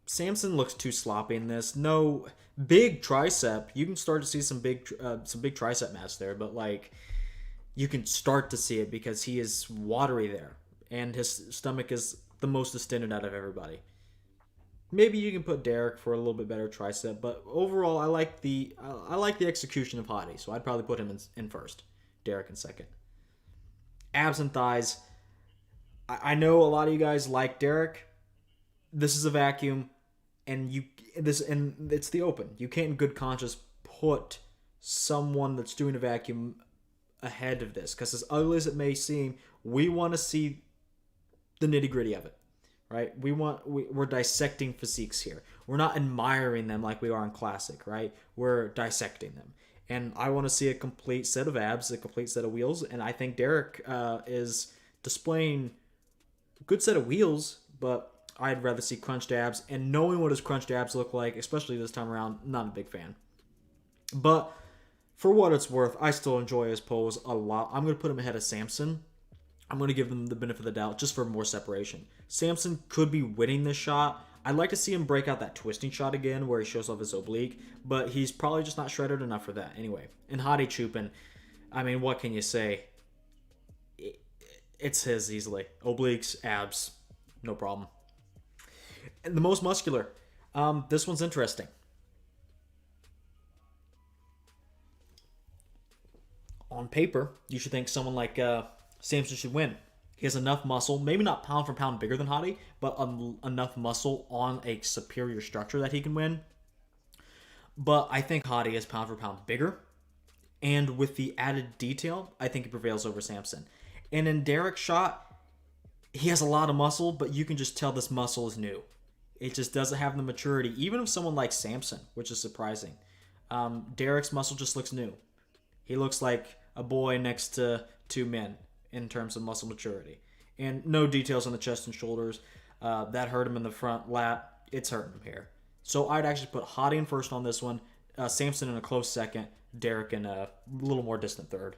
Samson looks too sloppy in this. No big tricep. You can start to see some big tricep mass there, but like you can start to see it because he is watery there, and his stomach is the most distended out of everybody. Maybe you can put Derek for a little bit better tricep, but overall, I like the execution of Hadi, so I'd probably put him in first, Derek in second. Abs and thighs. I know a lot of you guys like Derek. This is a vacuum, and it's the open. You can't in good conscience put someone that's doing a vacuum ahead of this, because as ugly as it may seem, we want to see the nitty gritty of it. Right? We're dissecting physiques here. We're not admiring them like we are in classic, right? We're dissecting them. And I want to see a complete set of abs, a complete set of wheels, and I think Derek is displaying a good set of wheels, but I'd rather see crunched abs, and knowing what his crunched abs look like, especially this time around, not a big fan. But for what it's worth, I still enjoy his pose a lot. I'm going to put him ahead of Samson. I'm going to give him the benefit of the doubt just for more separation. Samson could be winning this shot. I'd like to see him break out that twisting shot again where he shows off his oblique, but he's probably just not shredded enough for that. Anyway, and Hadi Chupin, I mean, what can you say? It's his easily. Obliques, abs, no problem. And the most muscular. This one's interesting. On paper, you should think someone like Samson should win. He has enough muscle, maybe not pound for pound bigger than Hadi, but enough muscle on a superior structure that he can win. But I think Hadi is pound for pound bigger. And with the added detail, I think he prevails over Samson. And in Derek's shot, he has a lot of muscle, but you can just tell this muscle is new. It just doesn't have the maturity, even of someone like Samson, which is surprising. Derek's muscle just looks new. He looks like a boy next to two men in terms of muscle maturity. And no details on the chest and shoulders. That hurt him in the front lat. It's hurting him here. So I'd actually put Hadi in first on this one, Samson in a close second, Derek in a little more distant third.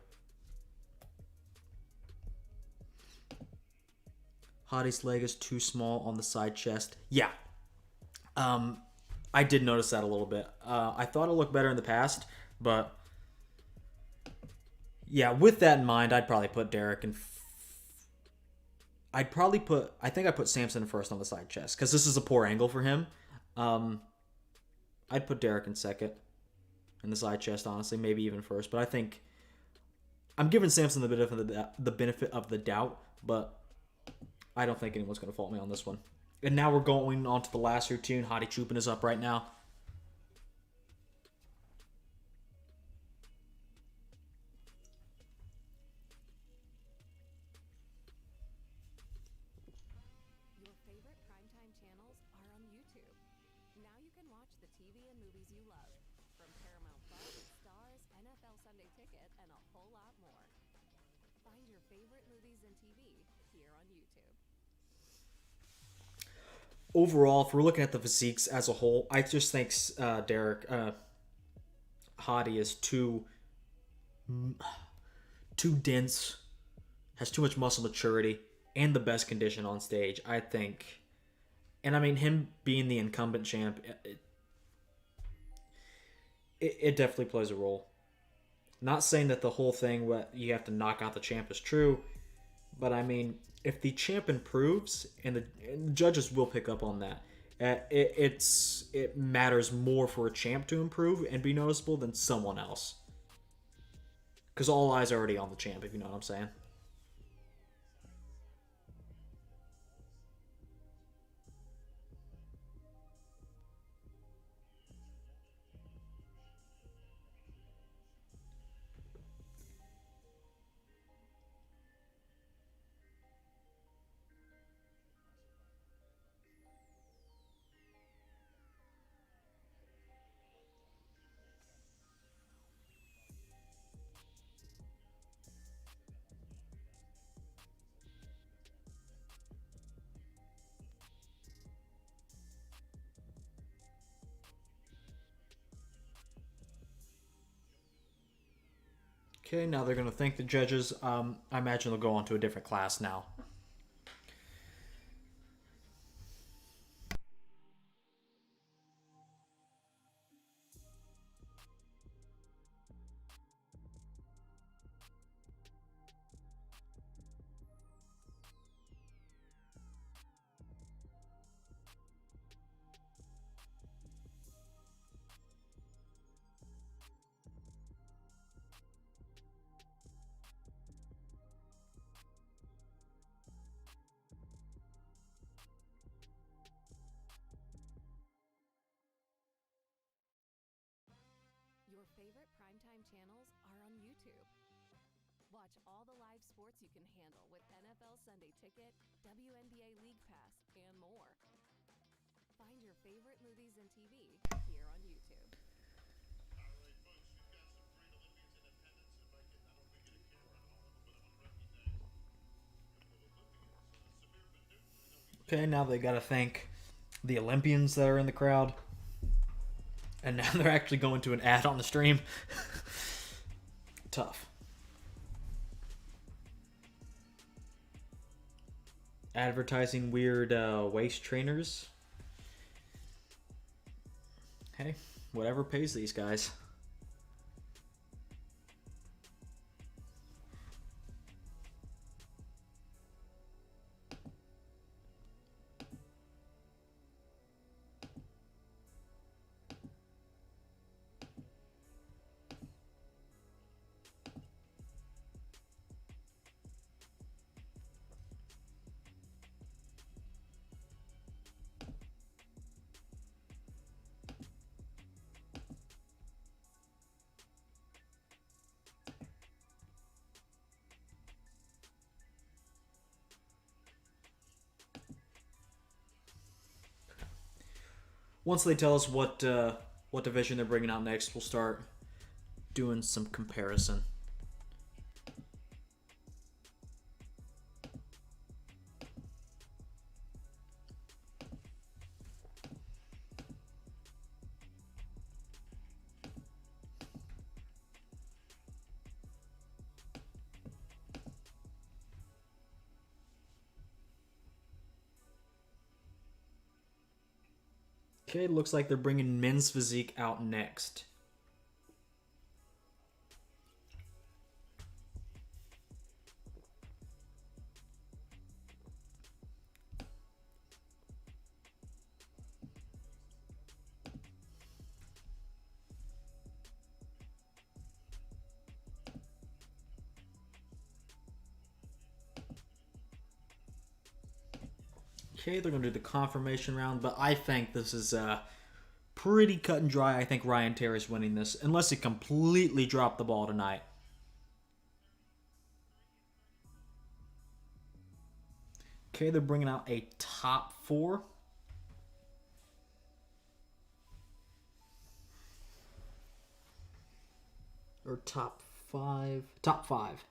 Hadi's leg is too small on the side chest. Yeah. I did notice that a little bit. I thought it looked better in the past, but yeah, with that in mind, I'd probably put Derek in. I think I put Samson first on the side chest because this is a poor angle for him. I'd put Derek in second in the side chest, honestly, maybe even first. But I think I'm giving Samson the benefit of the doubt, but I don't think anyone's going to fault me on this one. And now we're going on to the last routine. Hadi Chupin is up right now. Your favorite primetime channels are on YouTube. Now you can watch the TV and movies you love, from Paramount Plus, Stars, NFL Sunday Ticket, and a whole lot more. Find your favorite movies and TV here on YouTube. Overall, if we're looking at the physiques as a whole, I just think Hadi is too dense, has too much muscle maturity, and the best condition on stage, I think. And I mean, him being the incumbent champ, it definitely plays a role. Not saying that the whole thing, what you have to knock out the champ, is true, but I mean, if the champ improves, and the judges will pick up on that, it matters more for a champ to improve and be noticeable than someone else. Because all eyes are already on the champ, if you know what I'm saying. Okay, now they're going to thank the judges. I imagine they'll go on to a different class now. Your favorite primetime channels are on YouTube. Watch all the live sports you can handle with NFL Sunday Ticket, WNBA League Pass, and more. Find your favorite movies and TV here on YouTube. All right, folks, we've got some great Olympians in attendance. If I can, I don't think get a camera on all of them, but I'm going to recognize a couple of Olympians. Samir Banu, I know he Okay, now they got to thank the Olympians that are in the crowd. And now they're actually going to an ad on the stream. Tough. Advertising weird waist trainers. Hey, whatever pays these guys. Once they tell us what division they're bringing out next, we'll start doing some comparison. Okay, looks like they're bringing men's physique out next. Okay, they're going to do the confirmation round, but I think this is pretty cut and dry. I think Ryan Terry's winning this, unless he completely dropped the ball tonight. Okay, they're bringing out a top 4. Or top 5. Top 5.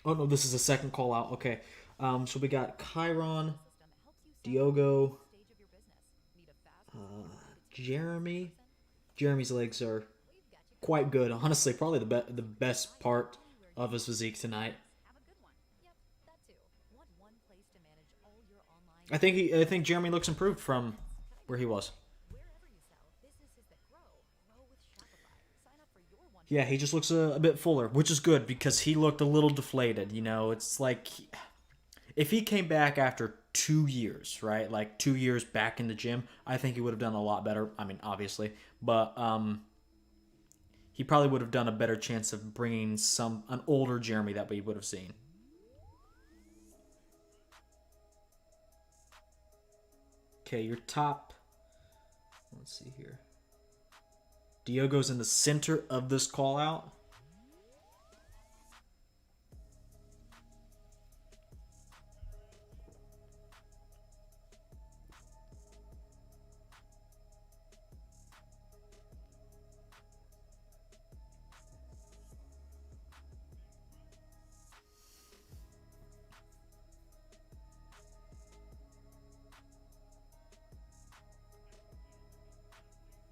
Oh, no, this is a second call out. Okay. So we got Chiron, Diogo, Jeremy. Jeremy's legs are quite good. Honestly, probably the best part of his physique tonight. I think Jeremy looks improved from where he was. Yeah, he just looks a bit fuller, which is good because he looked a little deflated. You know, it's like if he came back after 2 years, right? Like 2 years back in the gym, I think he would have done a lot better. I mean, obviously, but he probably would have done a better chance of bringing an older Jeremy that we would have seen. Okay, your top. Let's see here. Diogo's in the center of this call out.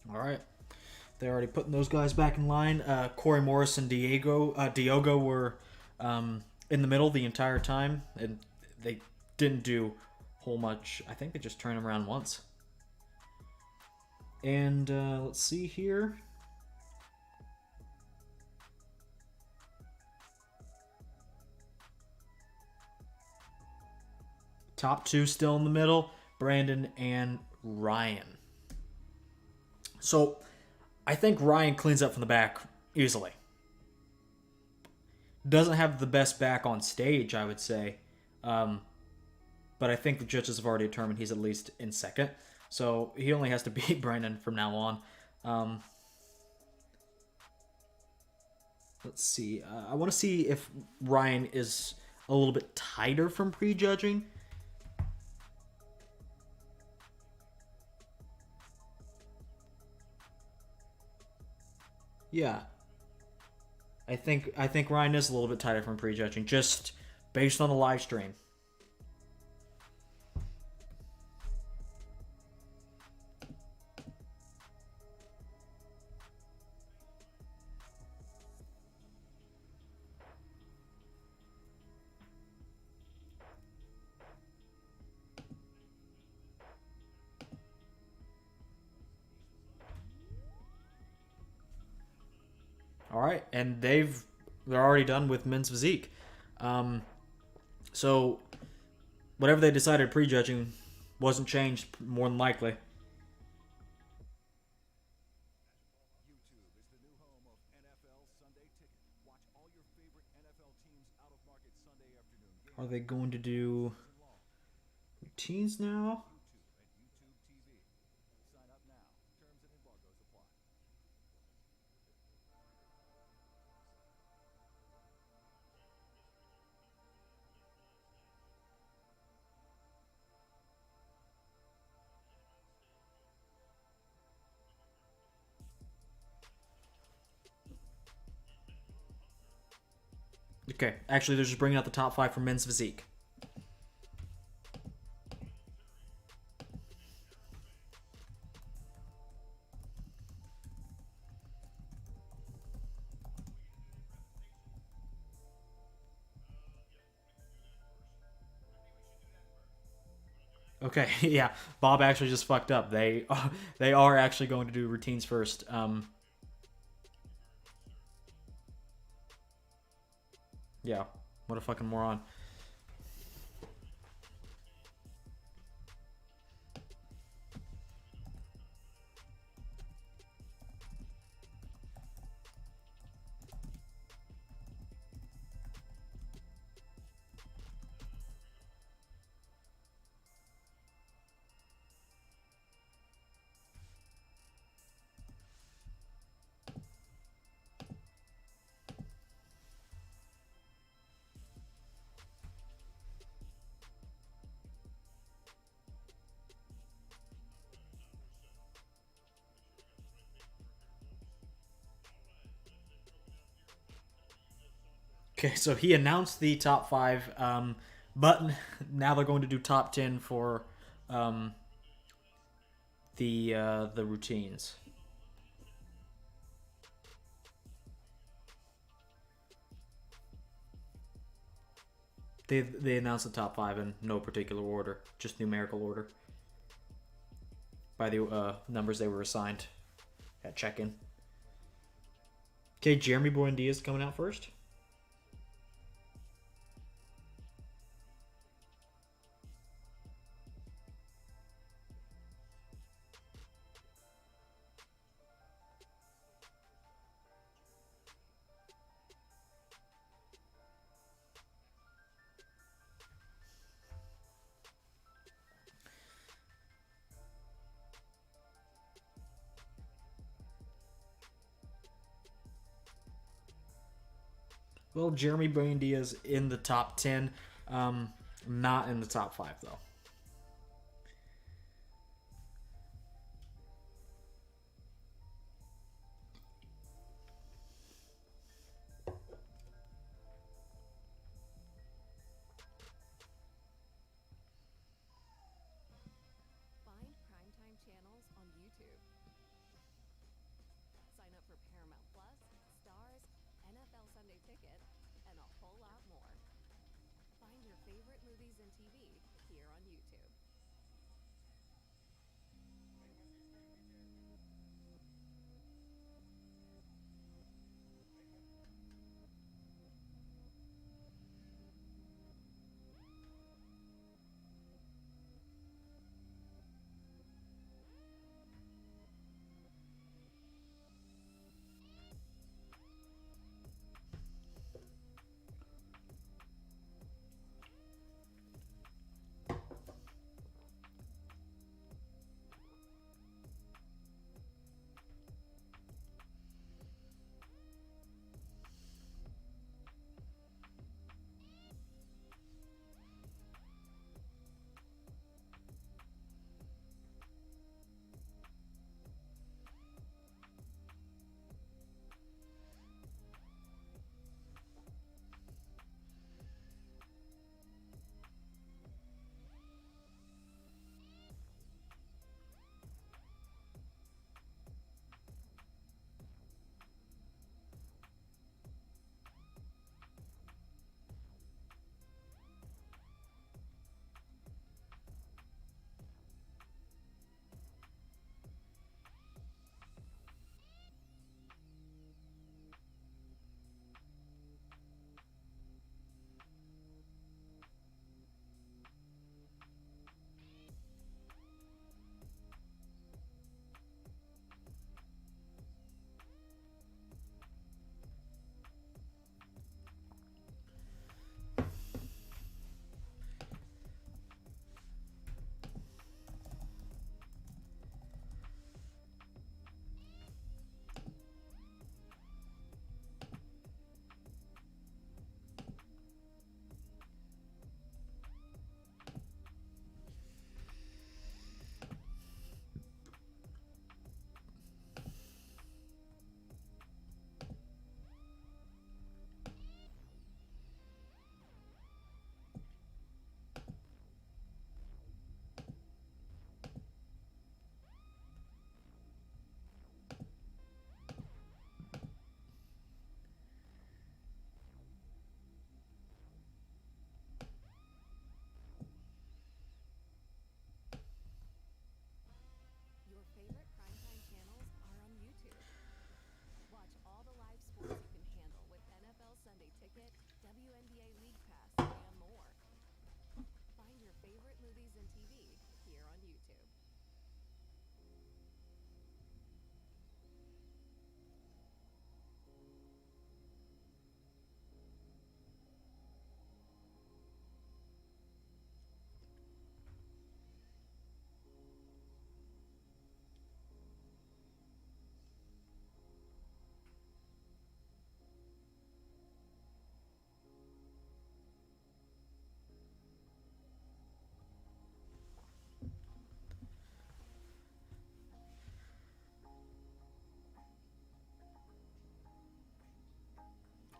All right. They're already putting those guys back in line. Corey Morris and Diogo were in the middle the entire time, and they didn't do whole much. I think they just turned them around once. And let's see here. Top 2 still in the middle, Brandon and Ryan. So I think Ryan cleans up from the back easily. Doesn't have the best back on stage, I would say. But I think the judges have already determined he's at least in second. So he only has to beat Brandon from now on. Let's see. I want to see if Ryan is a little bit tighter from prejudging. Yeah. I think Ryan is a little bit tighter from prejudging, just based on the live stream. All right, and they're already done with men's physique. So whatever they decided prejudging wasn't changed more than likely. YouTube is the new home of NFL Sunday Ticket. Watch all your favorite NFL teams out of market Sunday afternoon games. Are they going to do routines now? YouTube at YouTube TV. Sign up now. Terms and embargoes apply. Okay, actually, they're just bringing out the top 5 for men's physique. Okay, yeah, Bob actually just fucked up. They are actually going to do routines first. Yeah, what a fucking moron. Okay, so he announced the top 5, but now they're going to do top 10 for the routines. They announced the top 5 in no particular order, just numerical order by the numbers they were assigned at check-in. Okay, Jeremy Buendia coming out first. Well, Jeremy Buendia's in the top 10, not in the top 5 though. Find primetime channels on YouTube. Sign up for Paramount Plus, Stars, NFL Sunday Ticket, and a whole lot more. Find your favorite movies and TV here on YouTube.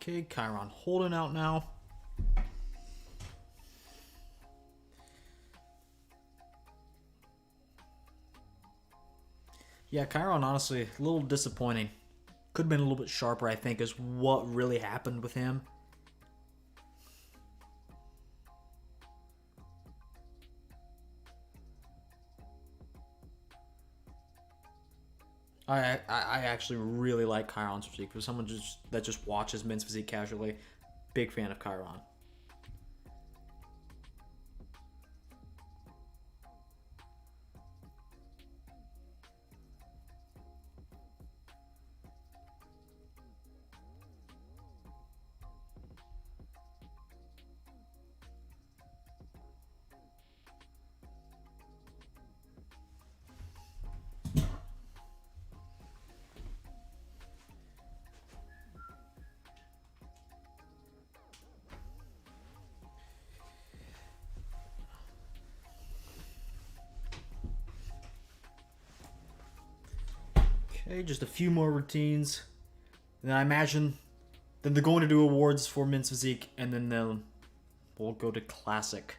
Okay, Chiron holding out now. Yeah, Chiron, honestly, a little disappointing. Could have been a little bit sharper, I think, is what really happened with him. I actually really like Chiron's physique. For someone that just watches men's physique casually, big fan of Chiron. Okay, just a few more routines. And I imagine then they're going to do awards for men's physique, and then we'll go to classic.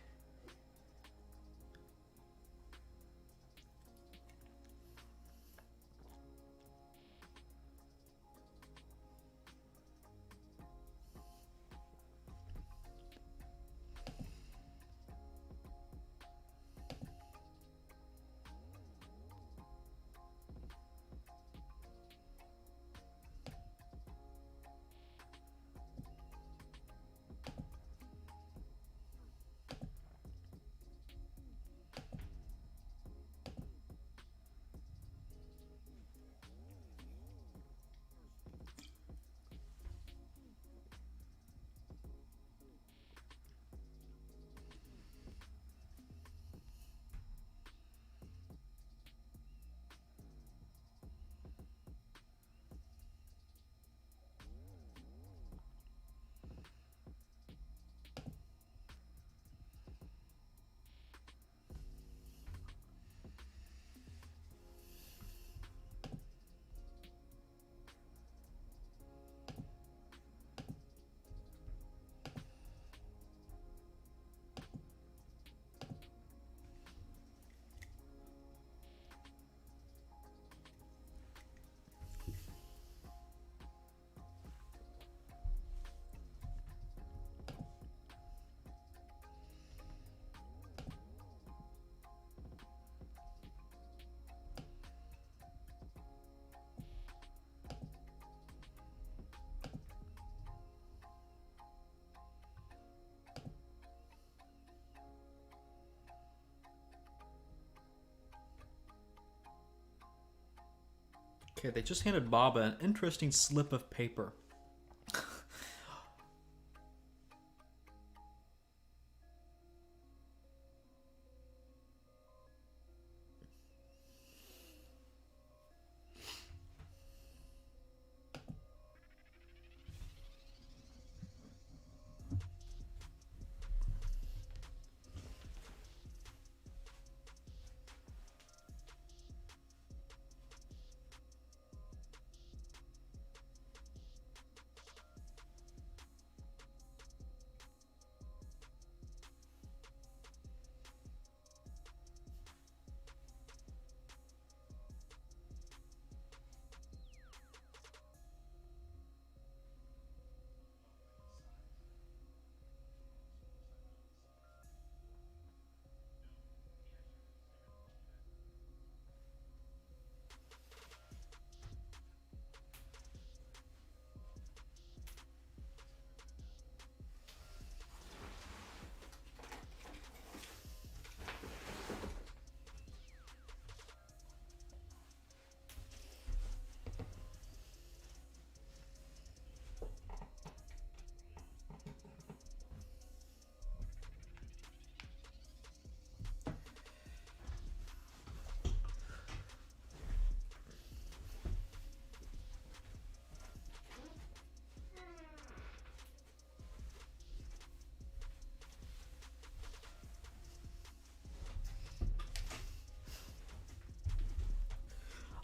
Okay, they just handed Baba an interesting slip of paper.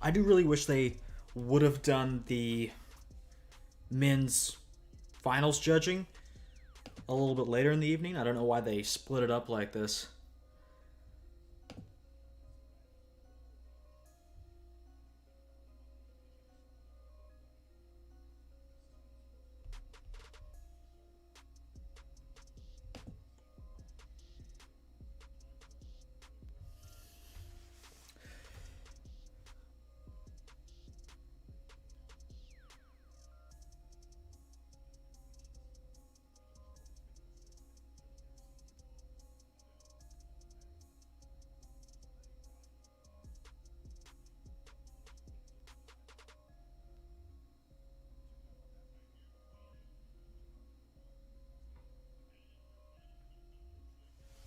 I do really wish they would have done the men's finals judging a little bit later in the evening. I don't know why they split it up like this.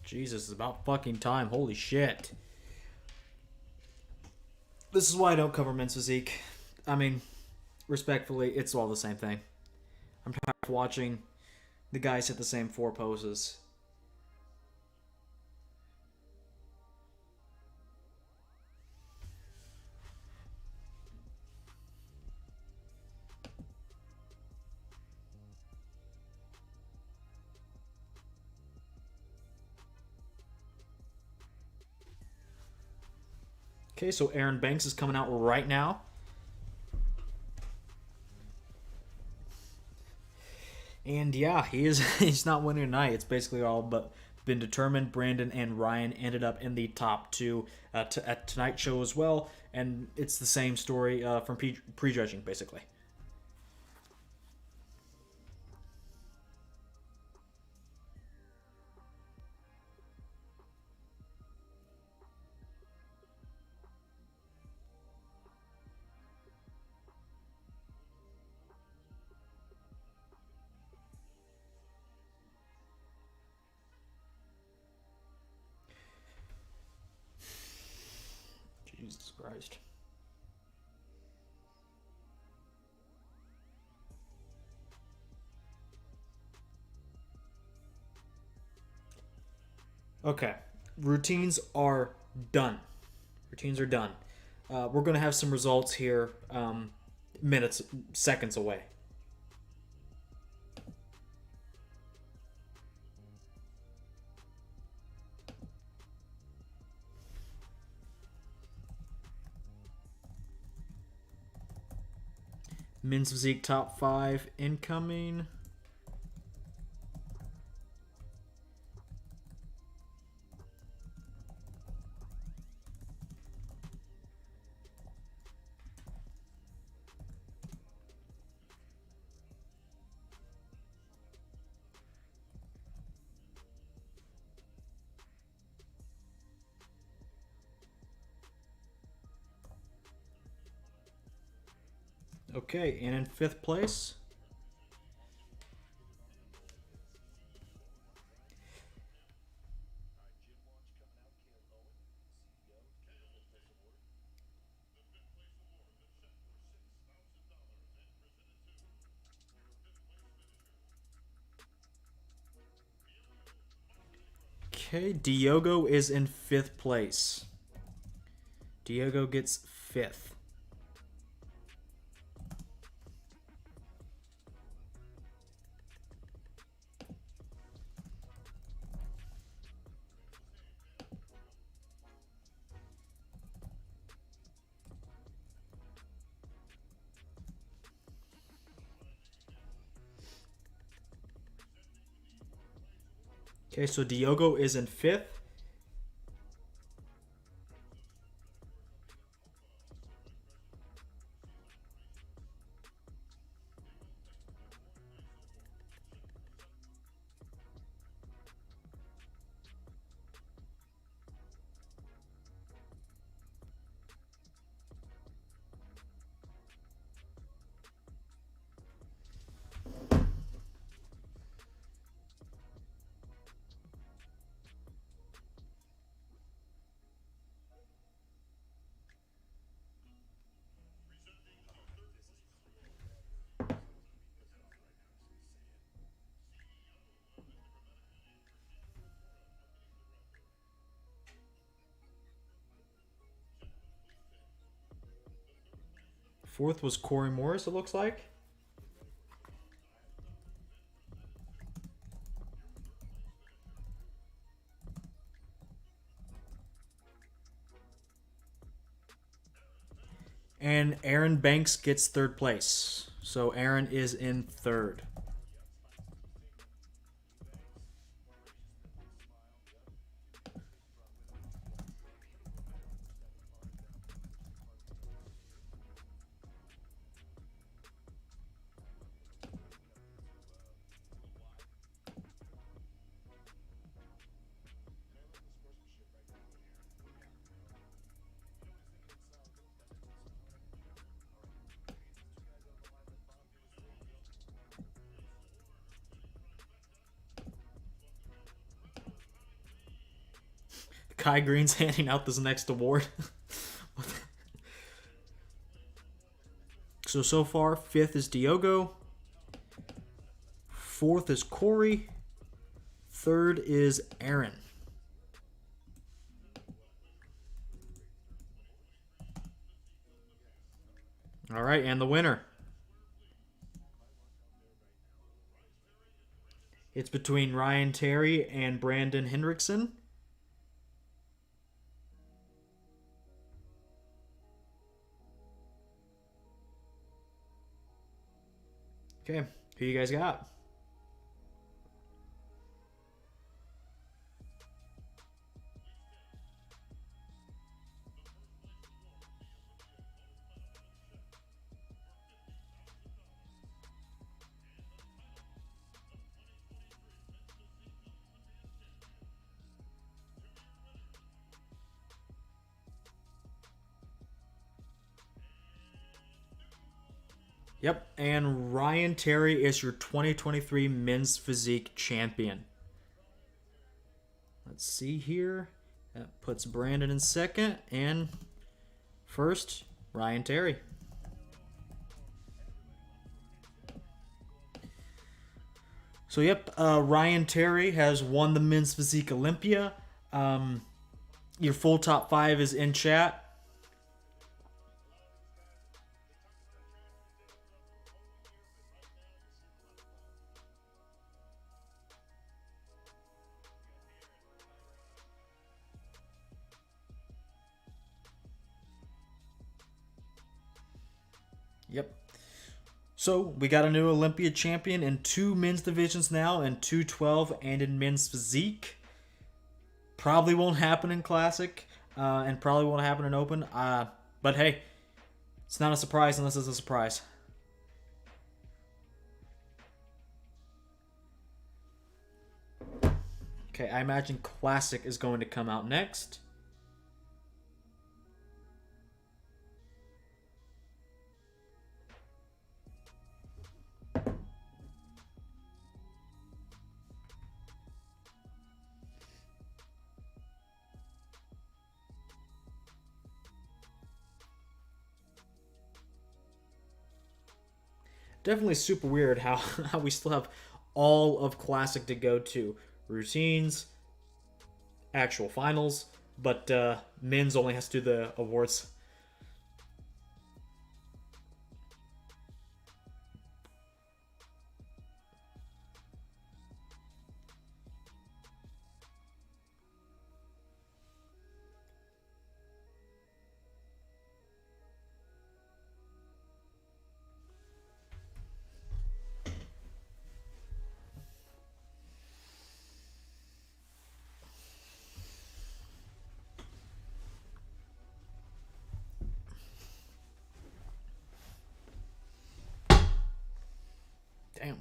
Jesus, it's about fucking time. Holy shit. This is why I don't cover men's physique. I mean, respectfully, it's all the same thing. I'm tired of watching the guys hit the same 4 poses. Okay, so Aaron Banks is coming out right now. And yeah, he's not winning tonight. It's basically all but been determined. Brandon and Ryan ended up in the top 2 at tonight's show as well. And it's the same story from prejudging, basically. Jesus Christ. Okay, routines are done. Routines are done. We're going to have some results here seconds away. Men's physique top 5 incoming. Okay, and in 5th place, okay, Diogo is in 5th place. Diogo gets 5th. Okay, so Diogo is in 5th. Fourth was Corey Morris, it looks like. And Aaron Banks gets third place. So Aaron is in third. Kai Green's handing out this next award. So far, 5th is Diogo. 4th is Corey. 3rd is Aaron. All right, and the winner. It's between Ryan Terry and Brandon Hendrickson. Okay, who you guys got? Yep, and Ryan Terry is your 2023 Men's Physique Champion. Let's see here. That puts Brandon in second, and first, Ryan Terry. So, yep, Ryan Terry has won the Men's Physique Olympia. Your full top 5 is in chat. Yep. So we got a new Olympia champion in 2 men's divisions now, in 212 and in men's physique. Probably won't happen in Classic, and probably won't happen in Open. But hey, it's not a surprise unless it's a surprise. Okay, I imagine Classic is going to come out next. Definitely super weird how we still have all of Classic to go to. Routines, actual finals, but men's only has to do the awards. Damn.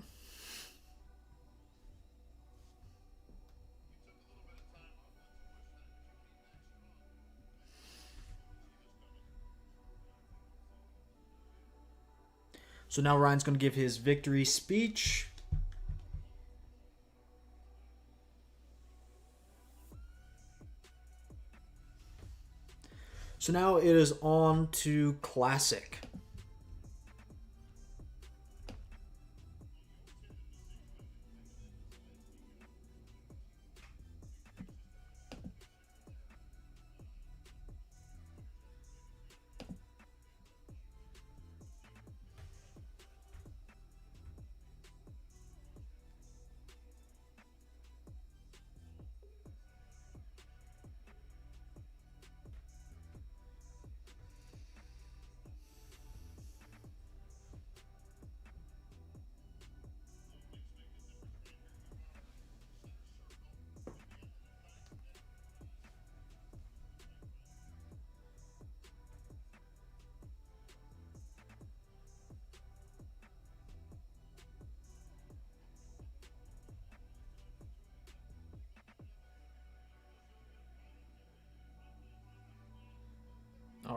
So now Ryan's going to give his victory speech. So now it is on to Classic.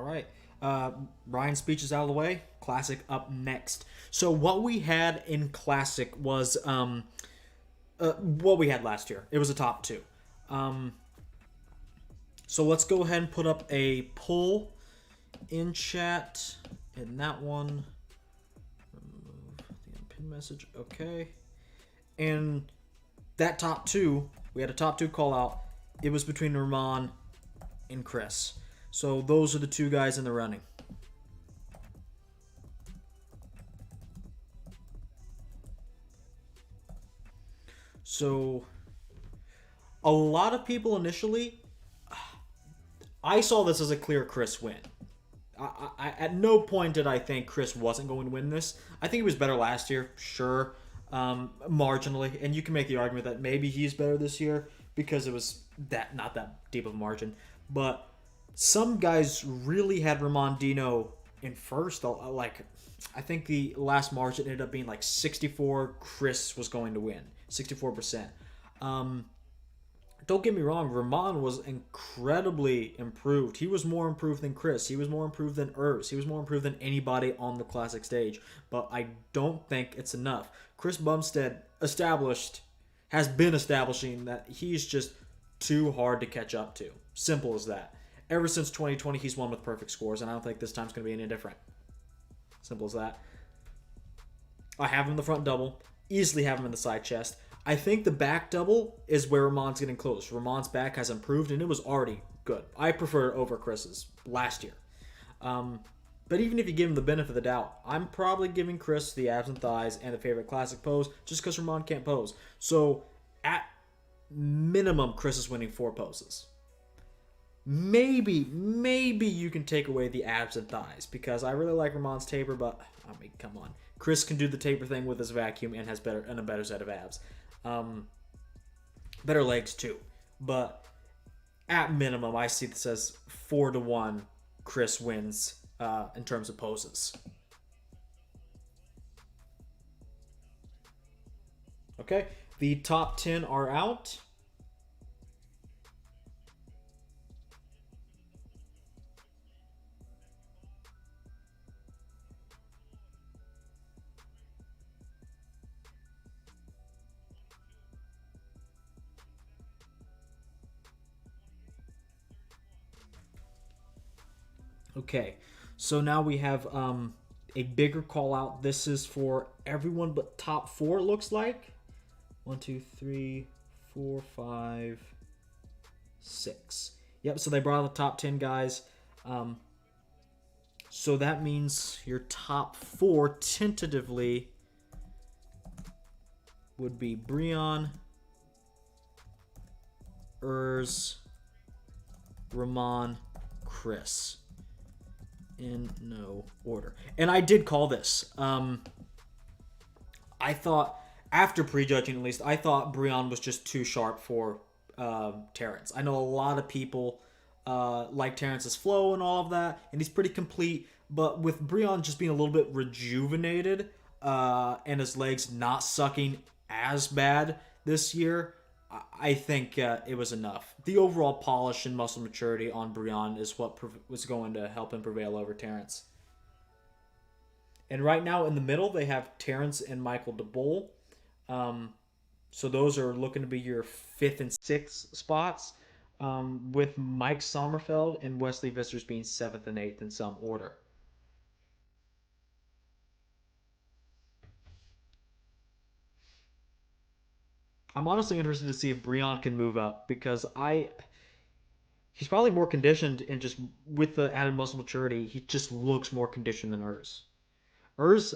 right. Ryan's speech is out of the way. Classic up next. So what we had in Classic was what we had last year. It was a top 2. So let's go ahead and put up a poll in chat. In that one, remove the unpinned message. Okay. And that top 2, we had a top 2 call out. It was between Ramon and Chris. So those are the 2 guys in the running. So a lot of people initially, I saw this as a clear Chris win. I at no point did I think Chris wasn't going to win this. I think he was better last year, sure, marginally, and you can make the argument that maybe he's better this year because it was not that deep of a margin. But some guys really had Ramondino in first. Like, I think the last margin ended up being like 64. Chris was going to win 64%. Don't get me wrong, Ramon was incredibly improved. He was more improved than Chris. He was more improved than Urs. He was more improved than anybody on the Classic stage. But I don't think it's enough. Chris Bumstead has been establishing that he's just too hard to catch up to. Simple as that. Ever since 2020, he's won with perfect scores, and I don't think this time's going to be any different. Simple as that. I have him in the front double. Easily have him in the side chest. I think the back double is where Ramon's getting close. Ramon's back has improved, and it was already good. I prefer it over Chris's last year. But even if you give him the benefit of the doubt, I'm probably giving Chris the abs and thighs and the favorite classic pose just because Ramon can't pose. So at minimum, Chris is winning 4 poses. Maybe you can take away the abs and thighs because I really like Ramon's taper, but I mean, come on. Chris can do the taper thing with his vacuum and has a better set of abs. Better legs too. But at minimum, I see this as 4-1 Chris wins in terms of poses. Okay, the top 10 are out. Okay, so now we have a bigger call out. This is for everyone but top 4, it looks like. 1, 2, 3, 4, 5, 6. Yep, so they brought out the top 10 guys. So that means your top 4 tentatively would be Breon, Urs, Ramon, Chris. In no order. And I did call this. I thought, after prejudging at least, I thought Breon was just too sharp for Terrence. I know a lot of people like Terrence's flow and all of that, and he's pretty complete, but with Breon just being a little bit rejuvenated and his legs not sucking as bad this year, I think it was enough. The overall polish and muscle maturity on Breon is what was going to help him prevail over Terrence. And right now in the middle, they have Terrence and Michael DeBole. So those are looking to be your 5th and 6th spots, with Mike Sommerfeld and Wesley Vissers being 7th and 8th in some order. I'm honestly interested to see if Breon can move up because he's probably more conditioned, and just with the added muscle maturity, he just looks more conditioned than Urs. Urs,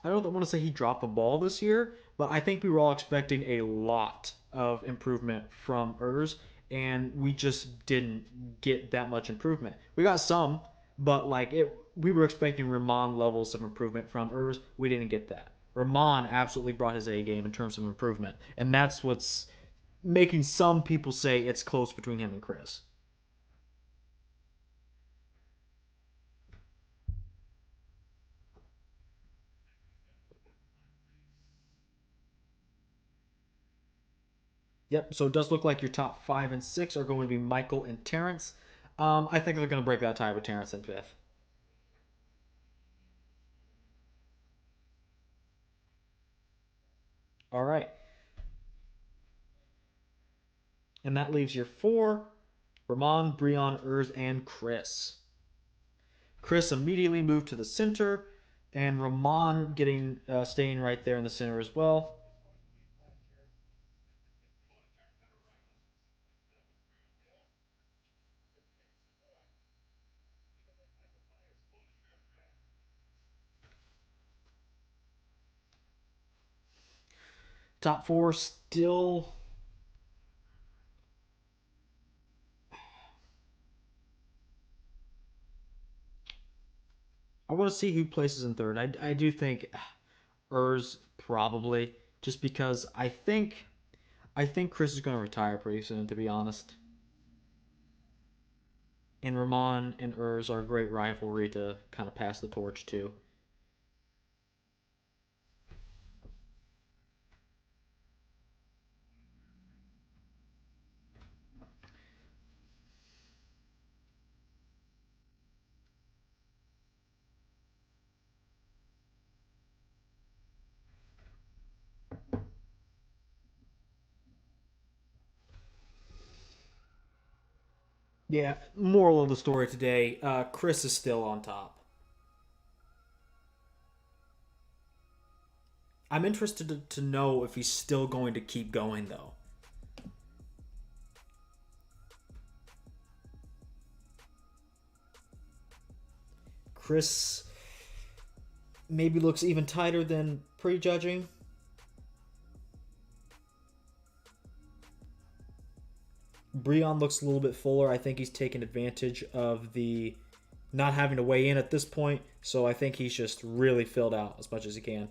I don't want to say he dropped the ball this year, but I think we were all expecting a lot of improvement from Urs, and we just didn't get that much improvement. We got some, but we were expecting Ramon levels of improvement from Urs. We didn't get that. Ramon absolutely brought his A game in terms of improvement, and that's what's making some people say it's close between him and Chris. Yep, so it does look like your top 5 and 6 are going to be Michael and Terrence. I think they're going to break that tie with Terrence in fifth. All right. And that leaves your four: Ramon, Breon, Urs, and Chris. Chris immediately moved to the center, and Ramon staying right there in the center as well. Top four still. I want to see who places in third. I do think Urs probably, just because I think Chris is going to retire pretty soon, to be honest. And Ramon and Urs are a great rivalry to kind of pass the torch to. Yeah, moral of the story today, Chris is still on top. I'm interested to know if he's still going to keep going, though. Chris maybe looks even tighter than prejudging. Breon looks a little bit fuller. I think he's taken advantage of the not having to weigh in at this point, so I think he's just really filled out as much as he can.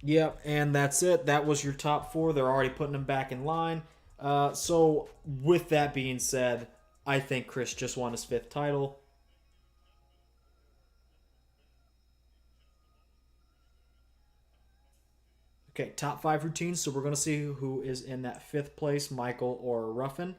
Yep, and that's it. That was your top four. They're already putting them back in line. So, with that being said, I think Chris just won his fifth title. Okay, top five routines. So, we're going to see who is in that fifth place, Michael or Ruffin.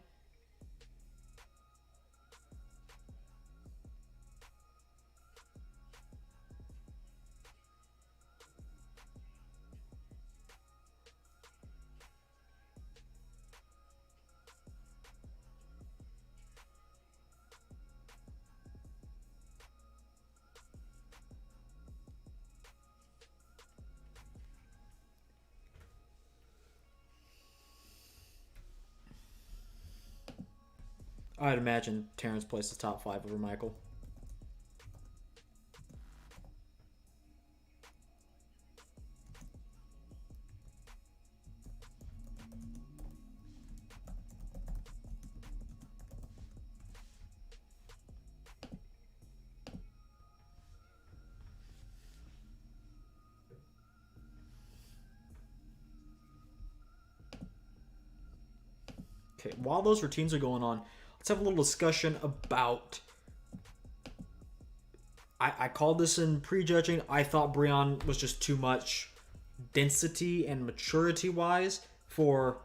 I'd imagine Terrence places top five over Michael. Okay, while those routines are going on, let's have a little discussion about. I called this in prejudging. I thought Breon was just too much density and maturity wise for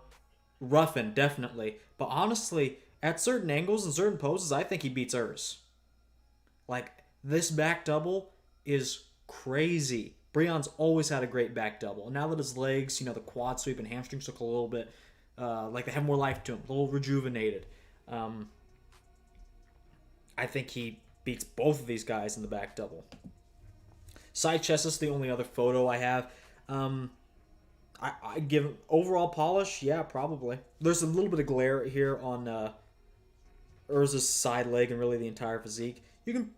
Ruffin, definitely. But honestly, at certain angles and certain poses, I think he beats Urs. Like, this back double is crazy. Breon's always had a great back double. And now that his legs, the quad sweep and hamstrings look a little bit like they have more life to them, a little rejuvenated. I think he beats both of these guys in the back double. Side chest is the only other photo I have. I give overall polish, yeah, probably. There's a little bit of glare here on Urz's side leg and really the entire physique. You can,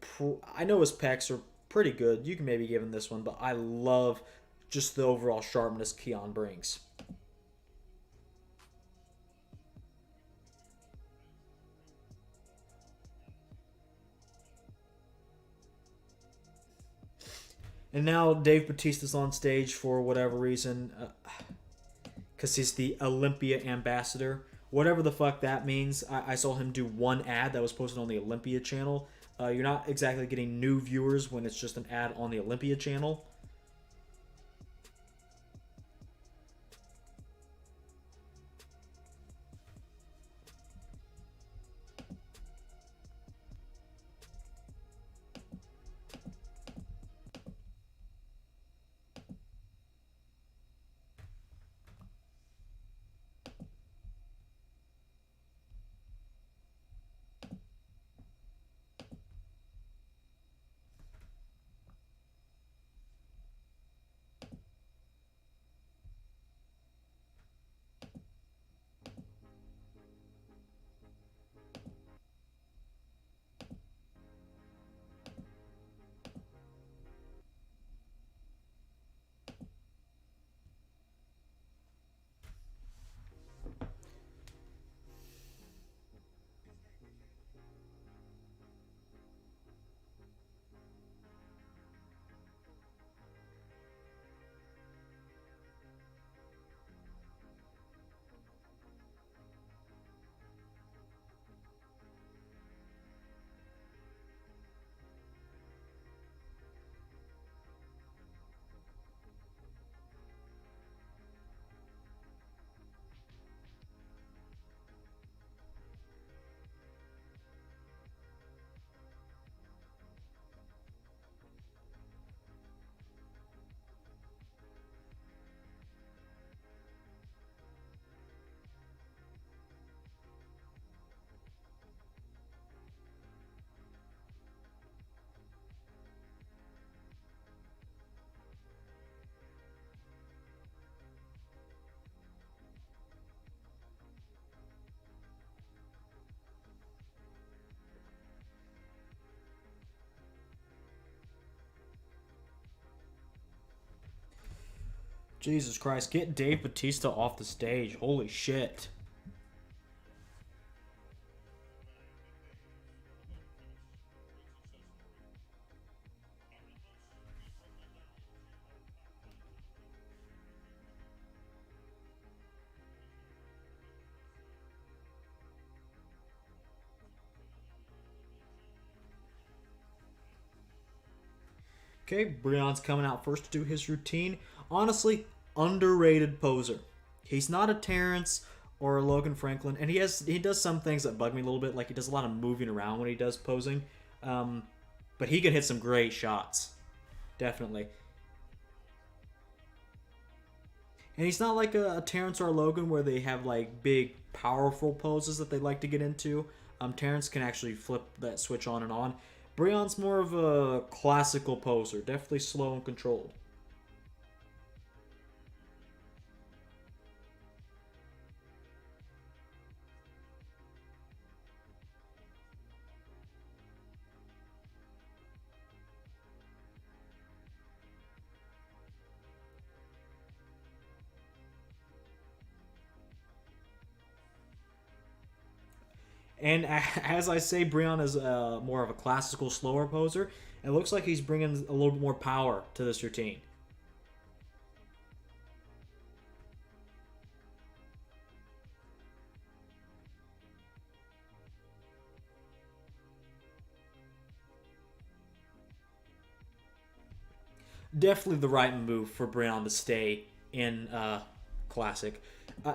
I know his pecs are pretty good. You can maybe give him this one, but I love just the overall sharpness Keon brings. And now Dave Bautista's on stage for whatever reason, because he's the Olympia ambassador. Whatever the fuck that means. I saw him do one ad that was posted on the Olympia channel You're not exactly getting new viewers when it's just an ad on the Olympia channel. Jesus Christ, get Dave Bautista off the stage. Holy shit. Okay, Breon's coming out first to do his routine. Honestly, underrated poser. He's not a Terrence or a Logan Franklin, and he does some things that bug me a little bit, like he does a lot of moving around when he does posing. But he can hit some great shots, definitely. And he's not like a Terrence or a Logan where they have like big, powerful poses that they like to get into. Terrence can actually flip that switch on and on. Breon's more of a classical poser, definitely slow and controlled. And as I say, Breon is more of a classical, slower poser. It looks like he's bringing a little bit more power to this routine. Definitely the right move for Breon to stay in Classic.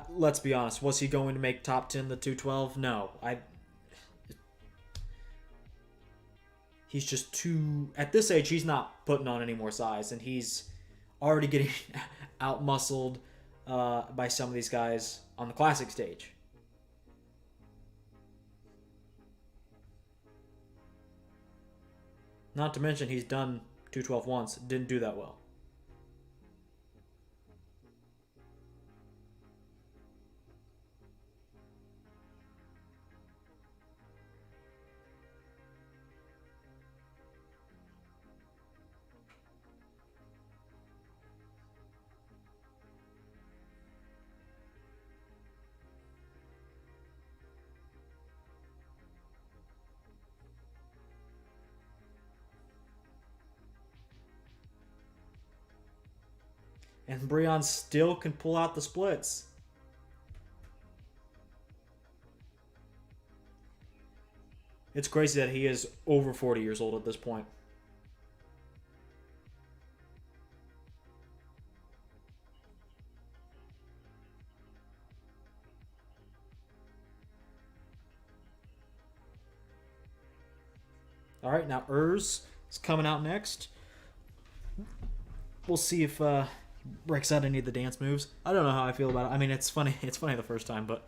Let's be honest, was he going to make top 10 the 212? No. He's just too... At this age, he's not putting on any more size, and he's already getting out-muscled by some of these guys on the Classic stage. Not to mention, he's done 212 once. Didn't do that well. And Breon still can pull out the splits. It's crazy that he is over 40 years old at this point. All right, now Urs is coming out next. We'll see if breaks out any of the dance moves. I don't know how I feel about it. I mean, it's funny. It's funny the first time, but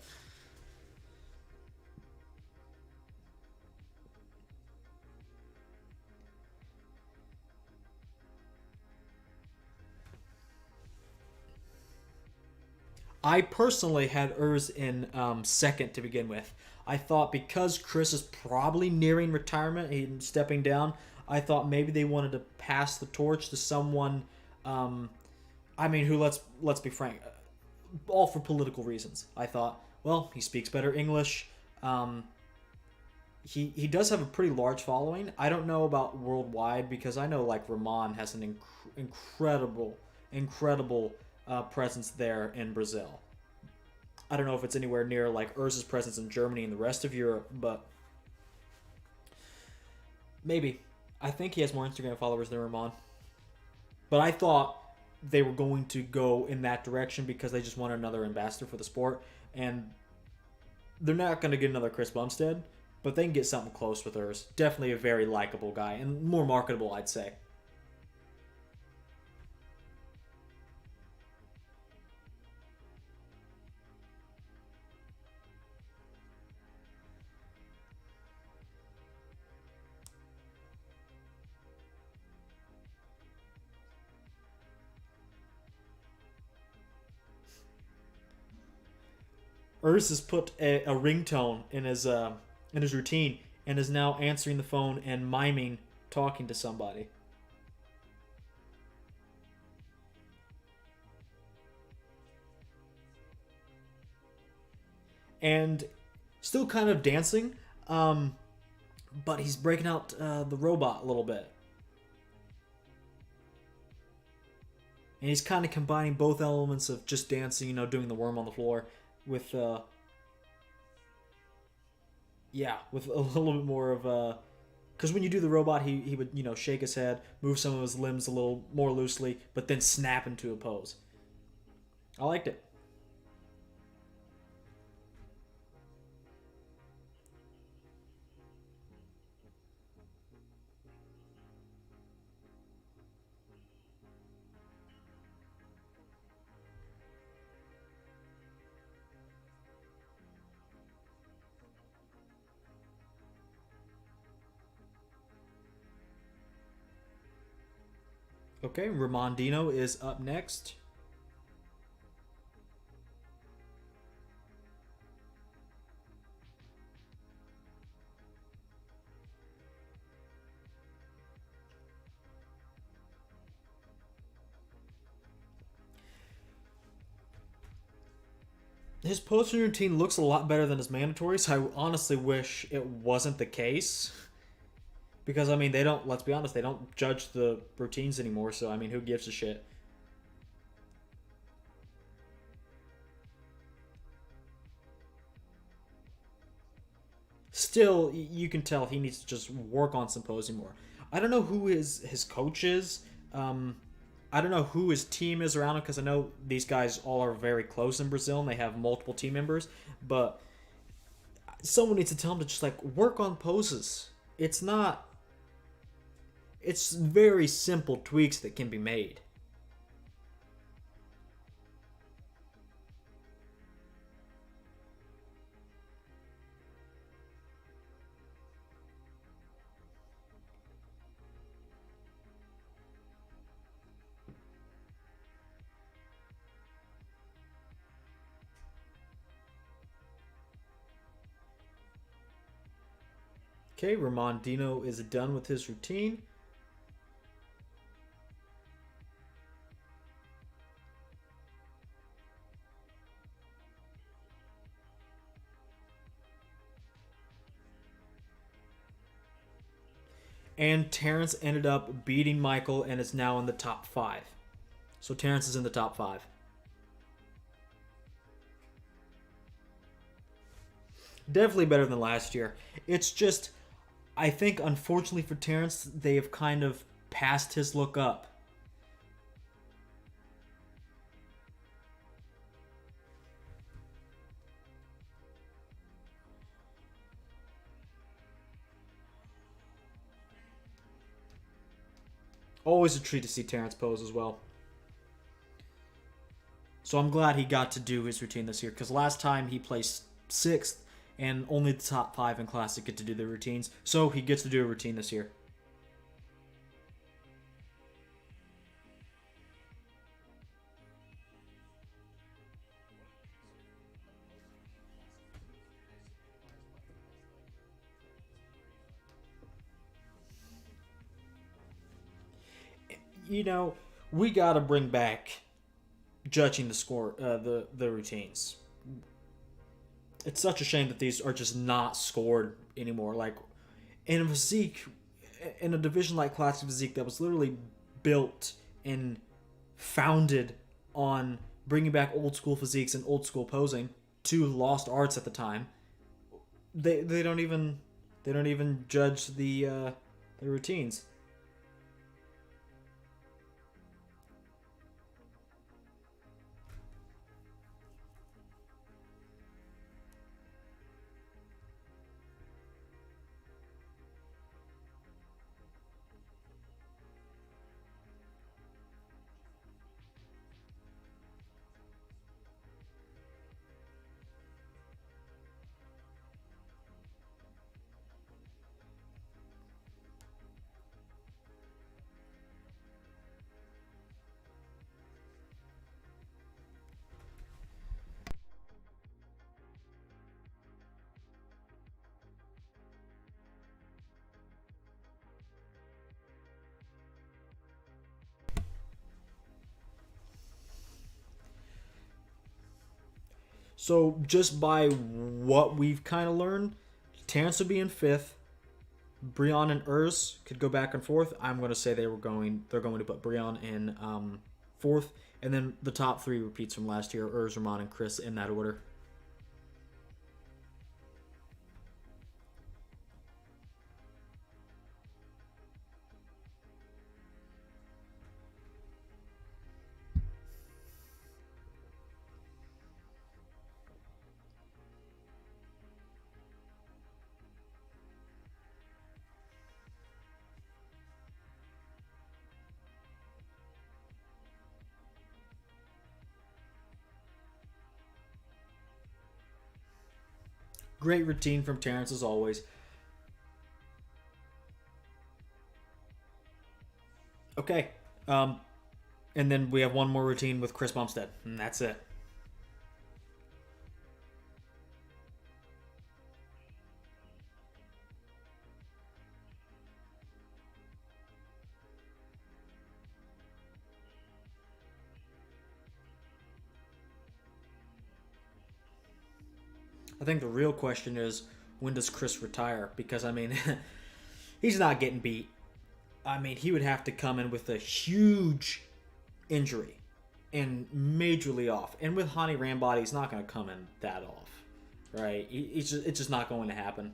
I personally had Urs in second to begin with. I thought because Chris is probably nearing retirement and stepping down, I thought maybe they wanted to pass the torch to someone. I mean, who let's be frank, all for political reasons. I thought, well, he speaks better English. He does have a pretty large following. I don't know about worldwide because I know like Ramon has an incredible presence there in Brazil. I don't know if it's anywhere near like Urs's presence in Germany and the rest of Europe, but maybe. I think he has more Instagram followers than Ramon. But I thought they were going to go in that direction because they just want another ambassador for the sport, and they're not going to get another Chris Bumstead, but they can get something close with Urs. Definitely a very likable guy and more marketable, I'd say. Urs has put a ringtone in his routine and is now answering the phone and miming talking to somebody. And still kind of dancing, but he's breaking out the robot a little bit. And he's kind of combining both elements of just dancing, doing the worm on the floor, with with a little bit more of because when you do the robot, he would shake his head, move some of his limbs a little more loosely, but then snap into a pose. I liked it. Okay, Ramondino is up next. His posting routine looks a lot better than his mandatory, so I honestly wish it wasn't the case. Because, I mean, let's be honest, they don't judge the routines anymore, so, I mean, who gives a shit? Still, you can tell he needs to just work on some posing more. I don't know who his coach is. I don't know who his team is around him, because I know these guys all are very close in Brazil, and they have multiple team members, but someone needs to tell him to just, like, work on poses. It's very simple tweaks that can be made. Okay, Ramondino is done with his routine. And Terrence ended up beating Michael and is now in the top 5. So Terrence is in the top 5. Definitely better than last year. It's just, I think, unfortunately for Terrence, they have kind of passed his look up. Always a treat to see Terrence pose as well. So I'm glad he got to do his routine this year, because last time he placed 6th, and only the top 5 in Classic get to do their routines. So he gets to do a routine this year. You know, we got to bring back judging the score, the routines. It's such a shame that these are just not scored anymore. Like in a physique, in a division like Classic Physique that was literally built and founded on bringing back old school physiques and old school posing, two lost arts at the time. They don't even judge the routines. So just by what we've kind of learned, Terrence would be in 5th. Breon and Urs could go back and forth. I'm going to say they're going to put Breon in 4th, and then the top 3 repeats from last year: Urs, Ramon, and Chris, in that order. Great routine from Terrence as always. Okay. And then we have one more routine with Chris Bumstead, and that's it. I think the real question is, when does Chris retire? Because, I mean, he's not getting beat. I mean, he would have to come in with a huge injury and majorly off. And with Hani Rambody, he's not going to come in that off, right? It's just not going to happen.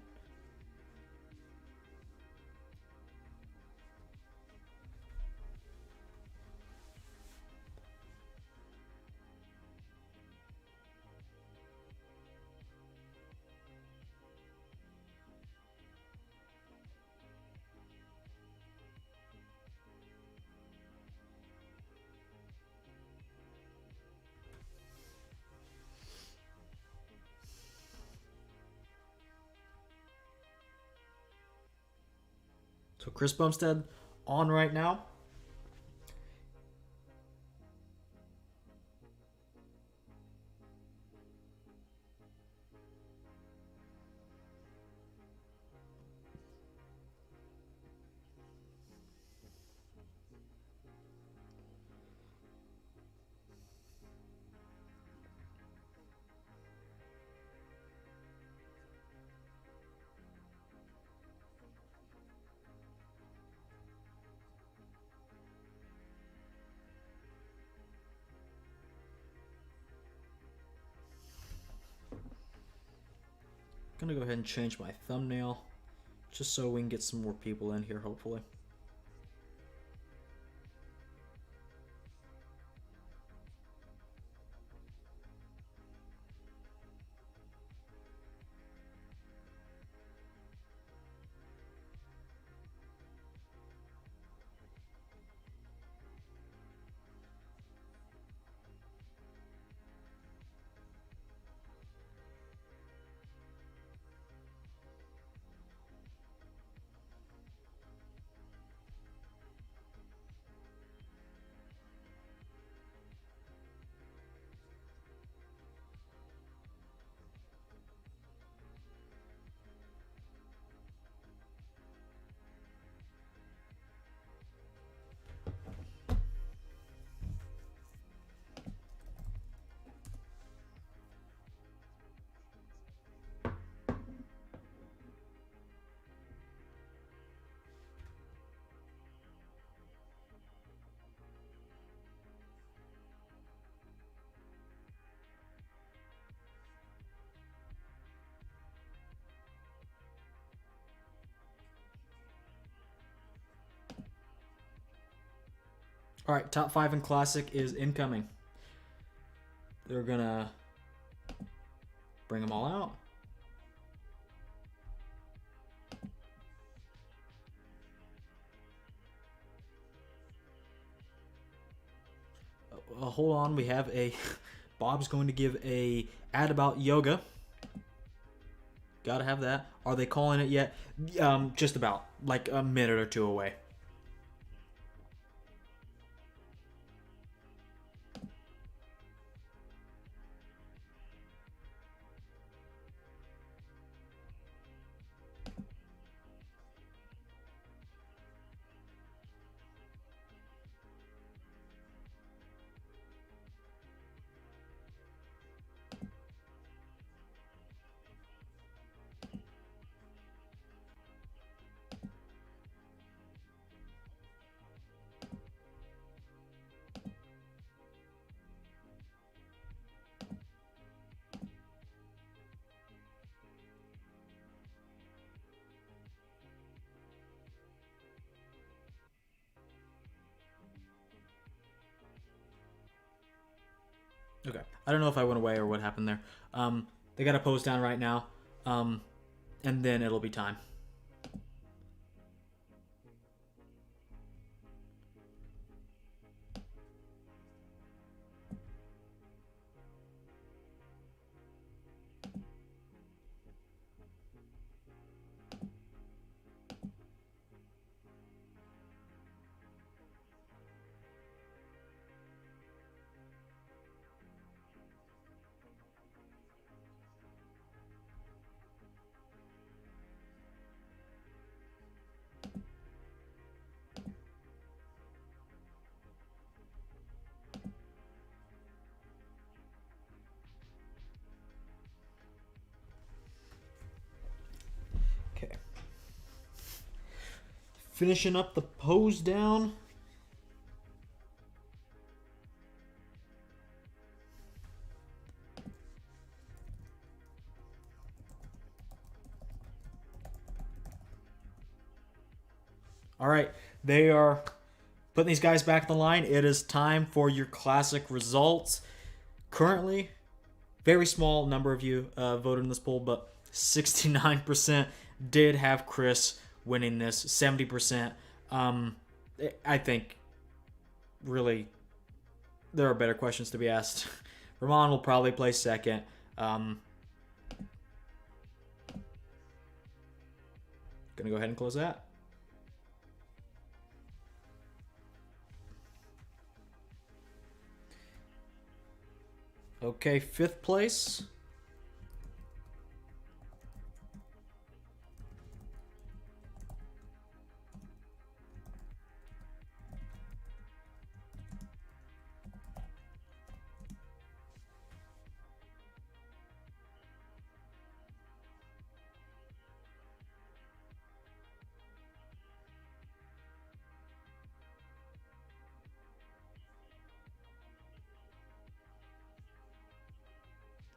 So Chris Bumstead on right now. Gonna go ahead and change my thumbnail just so we can get some more people in here, hopefully. All right, top 5 in Classic is incoming. They're gonna bring them all out. Hold on, we have a Bob's going to give a ad about yoga. Gotta have that. Are they calling it yet? Just about, like a minute or two away. Okay. I don't know if I went away or what happened there. They got a post down right now. And then it'll be time. Okay. Finishing up the pose down. All right, they are putting these guys back in the line. It is time for your Classic results. Currently, very small number of you voted in this poll, but 69% did have Chris winning this. 70%. I think, really, there are better questions to be asked. Ramon will probably play second. Gonna go ahead and close that. Okay, 5th place.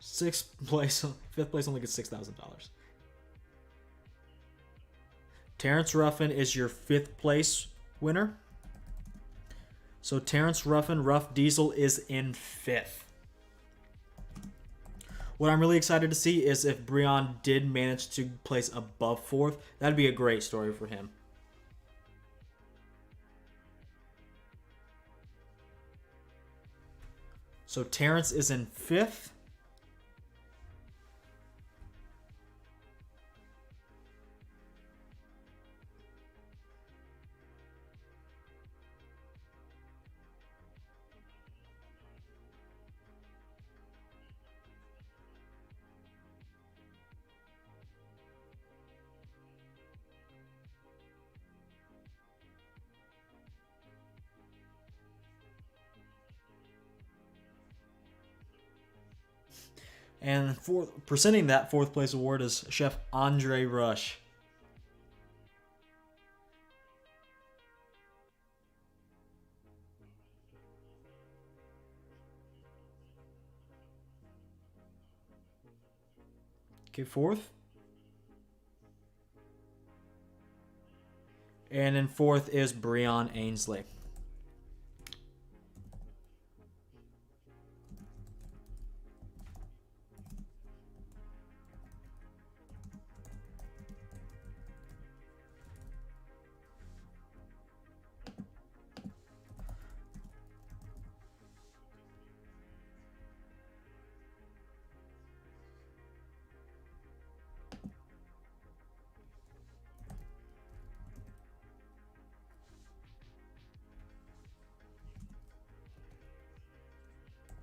Fifth place only gets $6,000. Terrence Ruffin is your 5th place winner. So Terrence Ruffin, Rough Diesel, is in 5th. What I'm really excited to see is if Breon did manage to place above 4th. That'd be a great story for him. So Terrence is in 5th. And presenting that 4th place award is Chef Andre Rush. Okay, 4th. And in 4th is Breon Ainsley.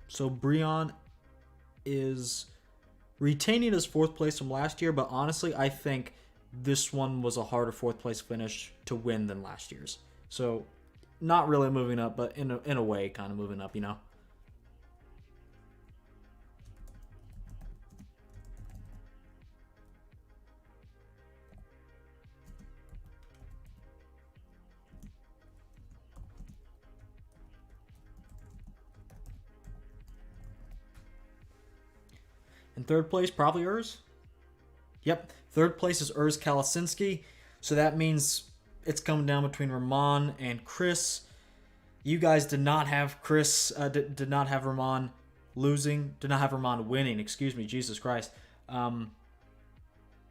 So Breon is retaining his 4th place from last year, but honestly, I think this one was a harder 4th place finish to win than last year's. So not really moving up, but in a way, kind of moving up, you know. In 3rd place, probably Urs. Yep, 3rd place is Urs Kalasinski. So that means it's coming down between Ramon and Chris. You guys did not have Chris, did not have Ramon losing, did not have Ramon winning, excuse me, Jesus Christ. And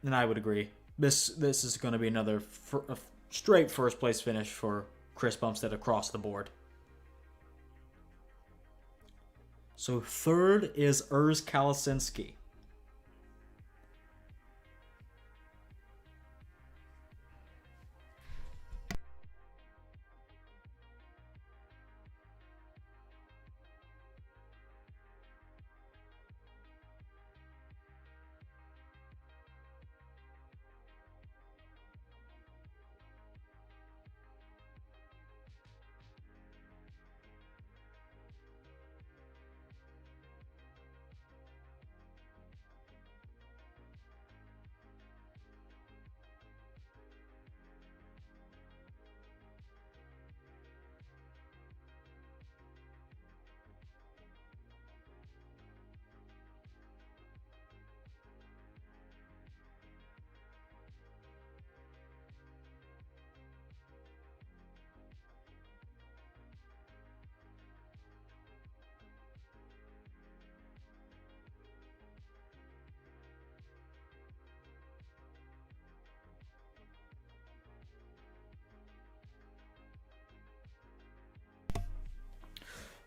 I would agree. This is going to be another a straight 1st place finish for Chris Bumstead across the board. So 3rd is Urs Kalasinski.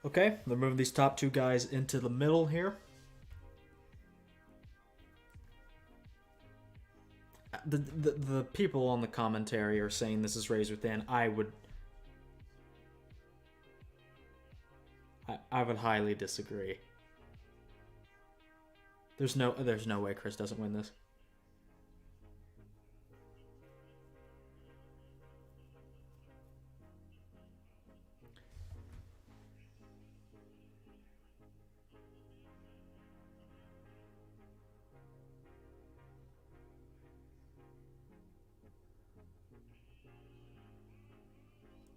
Okay, they're moving these top 2 guys into the middle here. The people on the commentary are saying this is razor thin. I would highly disagree. There's no way Chris doesn't win this.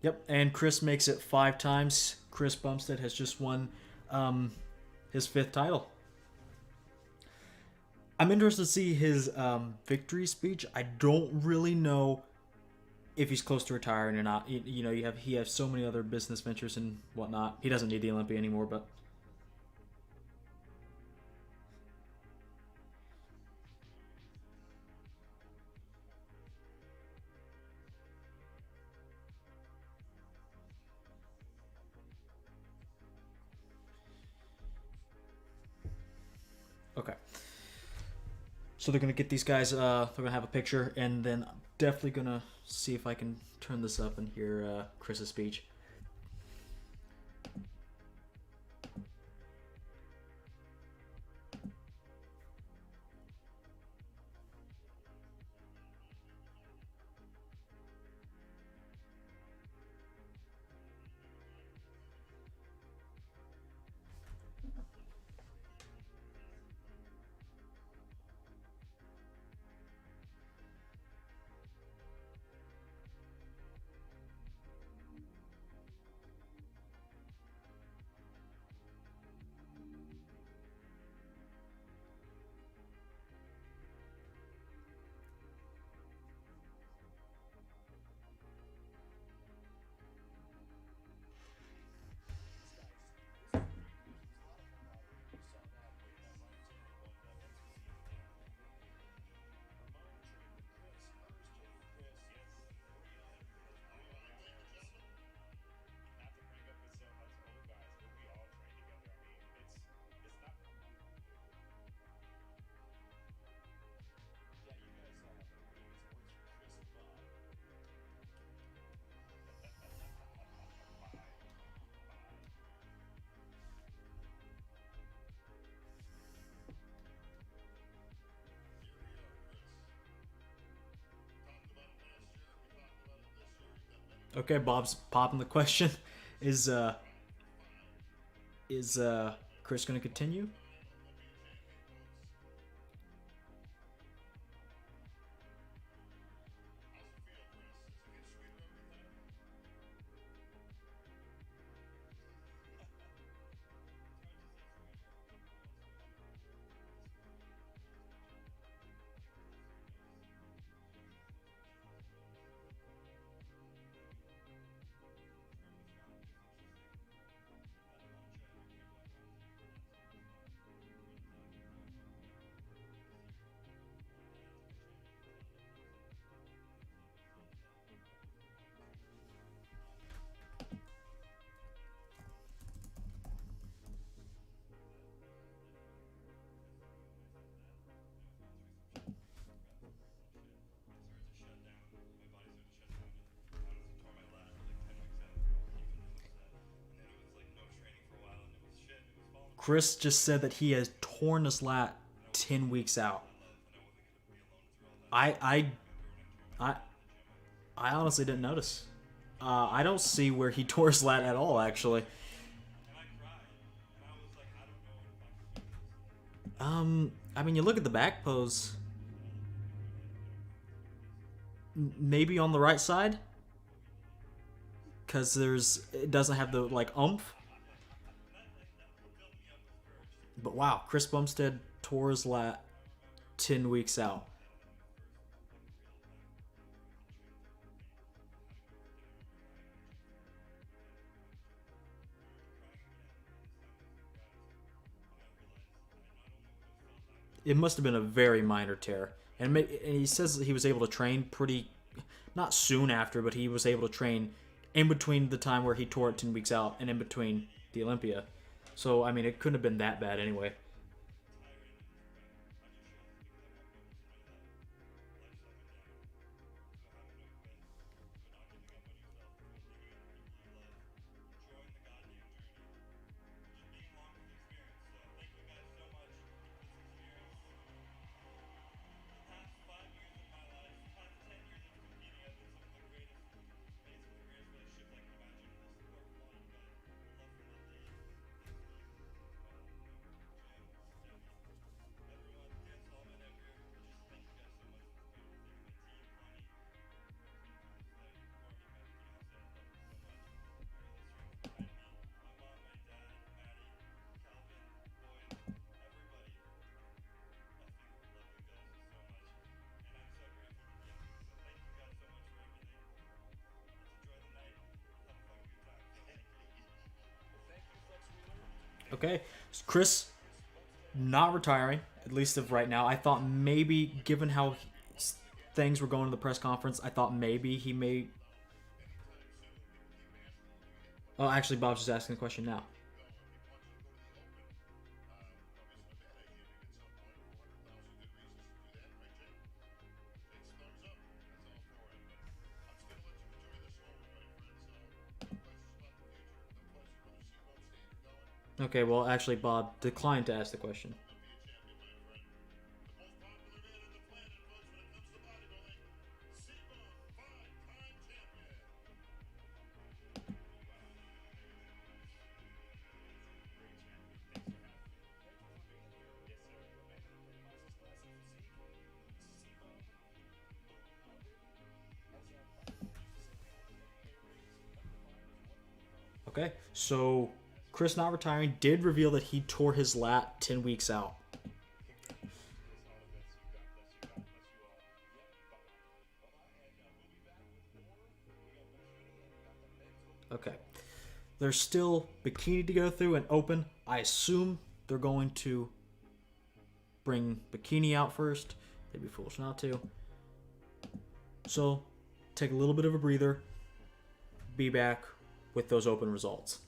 Yep, and Chris makes it 5 times. Chris Bumstead has just won his 5th title. I'm interested to see his victory speech. I don't really know if he's close to retiring or not. You know, he has so many other business ventures and whatnot. He doesn't need the Olympia anymore, but. Okay. So they're gonna get these guys. They're gonna have a picture, and then I'm definitely gonna see if I can turn this up and hear Chris's speech. Okay, Bob's popping the question. Is Chris gonna continue? Chris just said that he has torn his lat 10 weeks out. I I I I honestly didn't notice. I don't see where he tore his lat at all, actually. I mean, you look at the back pose. Maybe on the right side, because it doesn't have the like oomph. But wow, Chris Bumstead tore his lat 10 weeks out. It must have been a very minor tear. And he says that he was able to train pretty, not soon after, but he was able to train in between the time where he tore it 10 weeks out and in between the Olympia. So, I mean, it couldn't have been that bad anyway. Okay, Chris not retiring, at least of right now. I thought maybe, given how things were going in the press conference, I thought maybe he may. Oh, actually, Bob's just asking the question now. Okay, well, actually, Bob declined to ask the question. Okay, so Chris not retiring did reveal that he tore his lat 10 weeks out. Okay. There's still bikini to go through and open. I assume they're going to bring bikini out first. They'd be foolish not to. So, take a little bit of a breather. Be back with those open results.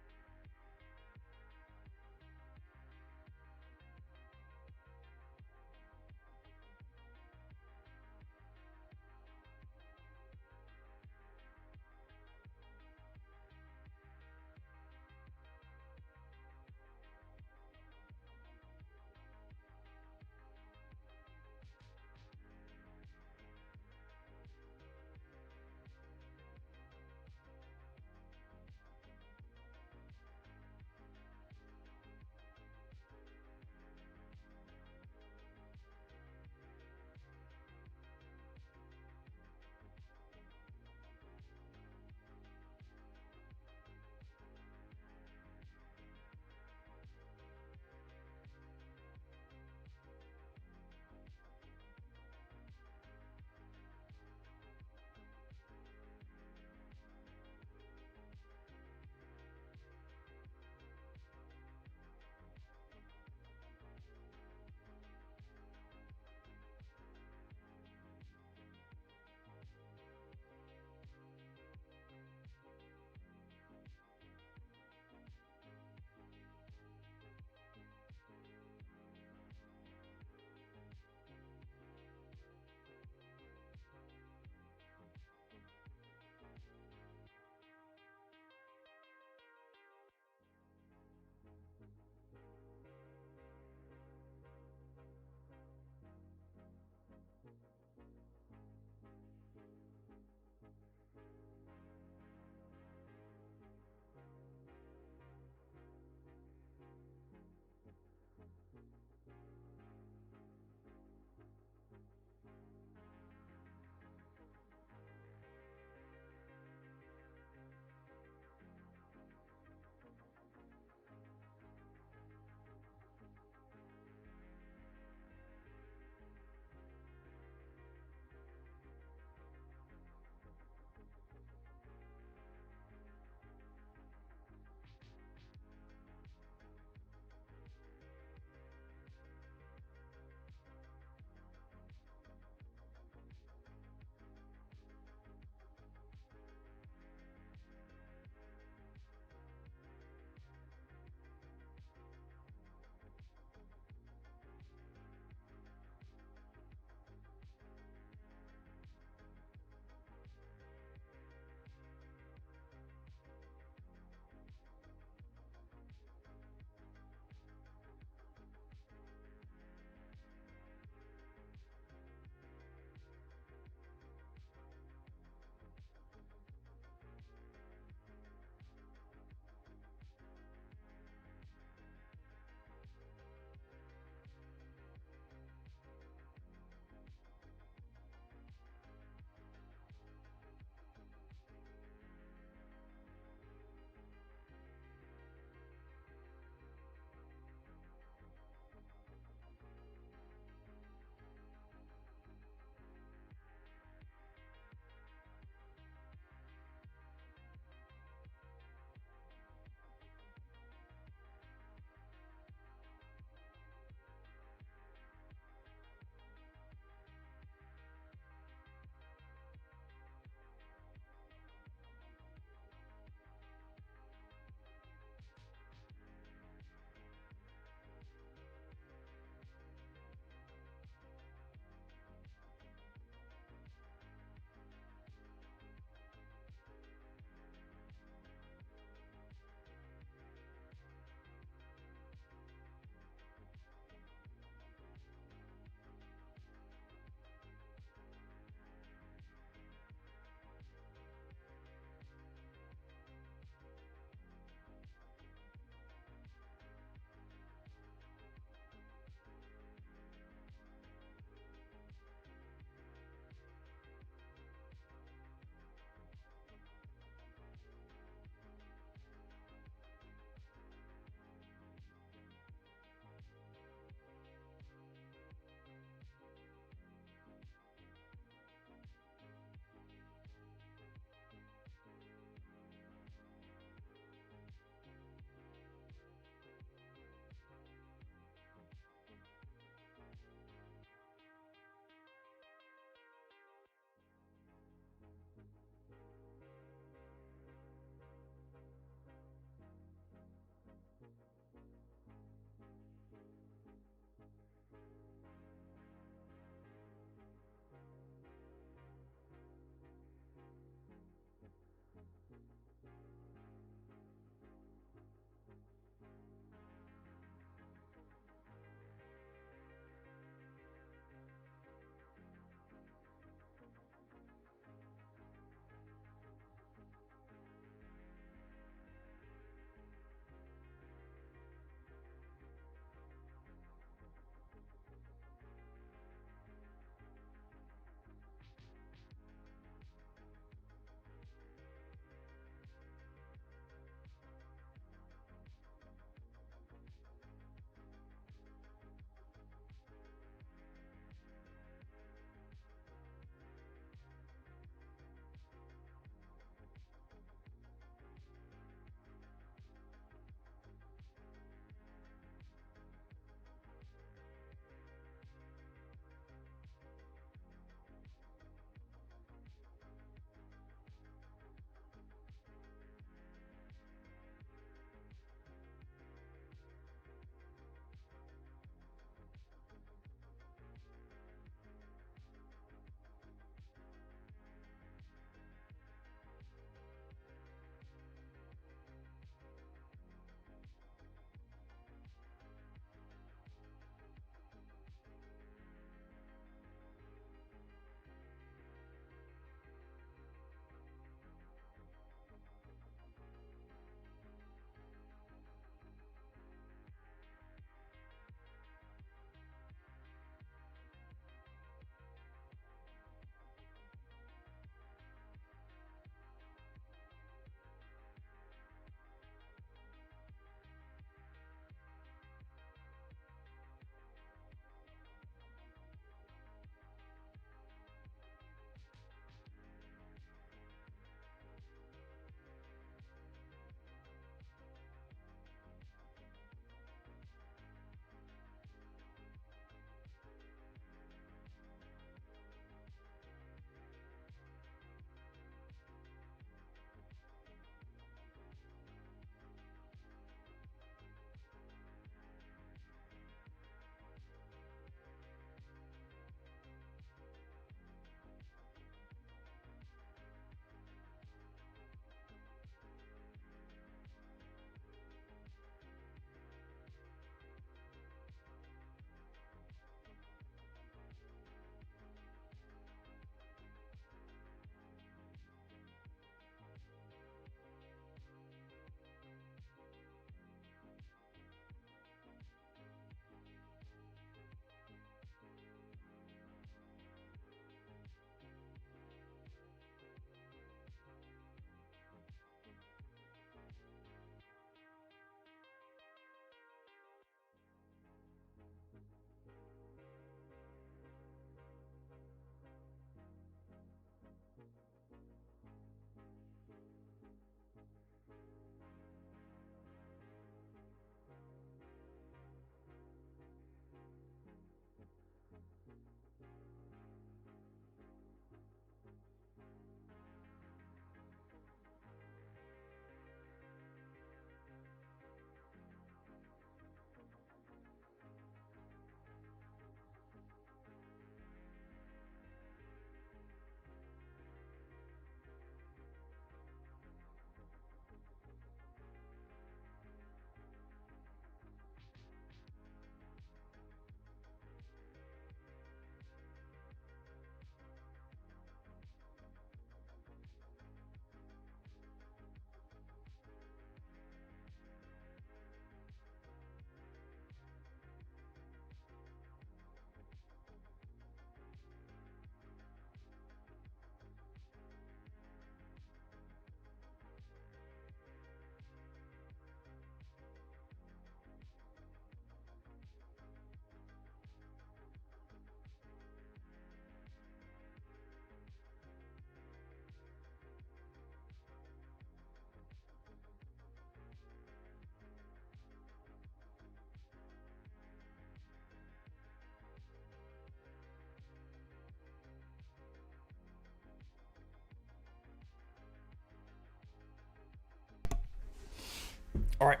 All right,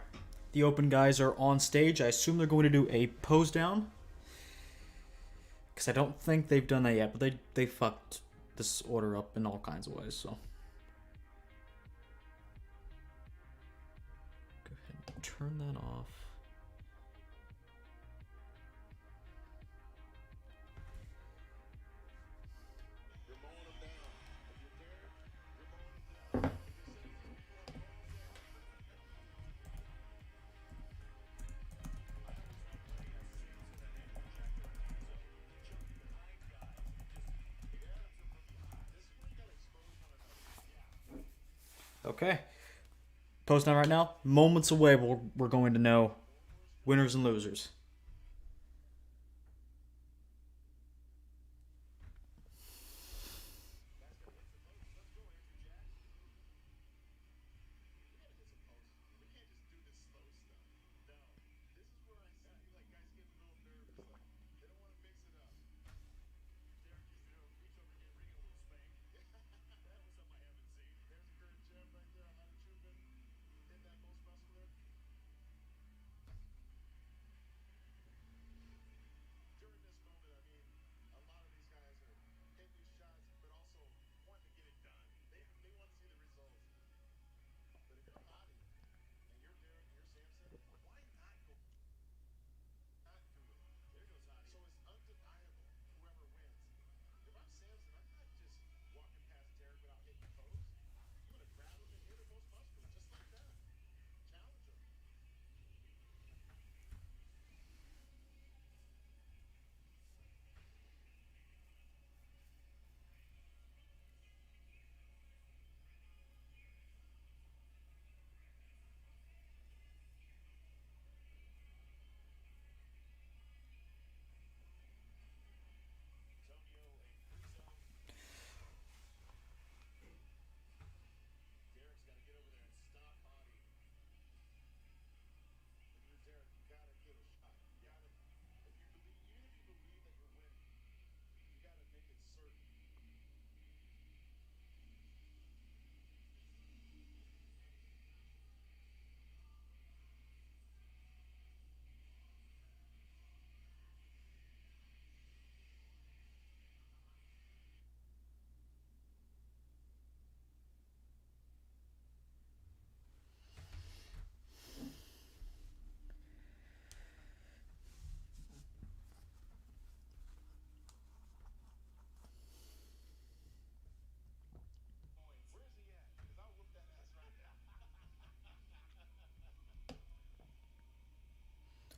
the Open guys are on stage. I assume they're going to do a pose down, because I don't think they've done that yet. But they fucked this order up in all kinds of ways. So go ahead and turn that off. Okay. Post down right now. Moments away, we're going to know winners and losers.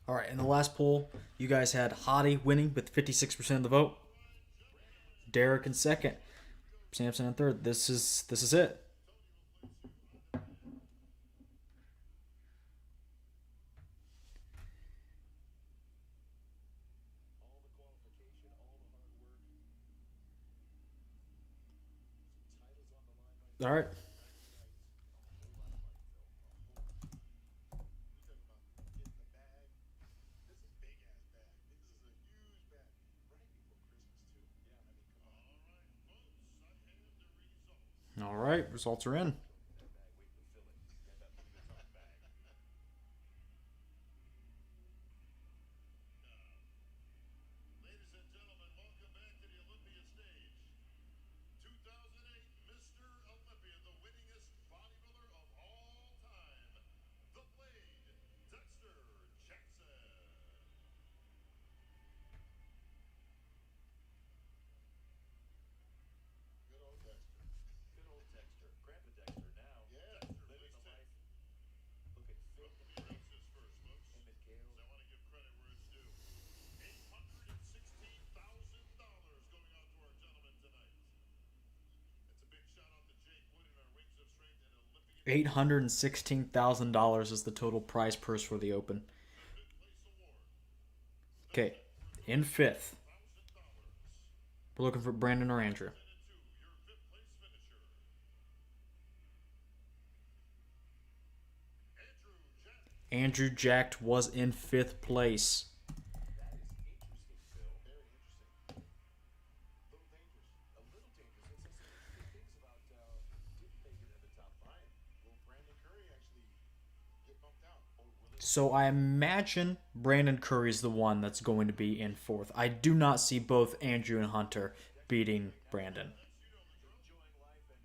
All right, in the last poll, you guys had Hottie winning with 56% of the vote. Derek in second. Samson in third. This is it. All right. All right, results are in. Ladies and gentlemen, welcome back to the Olympia stage. 2008 Mr. Olympia, the winningest bodybuilder of all time, the Blade, Dexter Jackson. Good old Dexter. Good old Dexter. Grandpa Dexter now. Yeah, Living the life. Looking fit. Welcome to your access first, folks. Him and Gail. So I want to give credit where it's due. $816,000 going out to our gentlemen tonight. It's a big shout out to Jake Wood and our Wings of Strength and Olympian $816,000 is the total prize purse for the Open. Fifth Place Award. Okay, in fifth, we're looking for Brandon or Andrew. And two, your fifth place finisher. Andrew Jack. Andrew Jacked was in fifth place. That is interesting, Phil. Very interesting. A little dangerous. A little dangerous. It says some interesting things about didn't make it in the top five. Will Brandon Curry actually get bumped out? So I imagine Brandon Curry is the one that's going to be in fourth. I do not see both Andrew and Hunter beating Brandon. Enjoying life and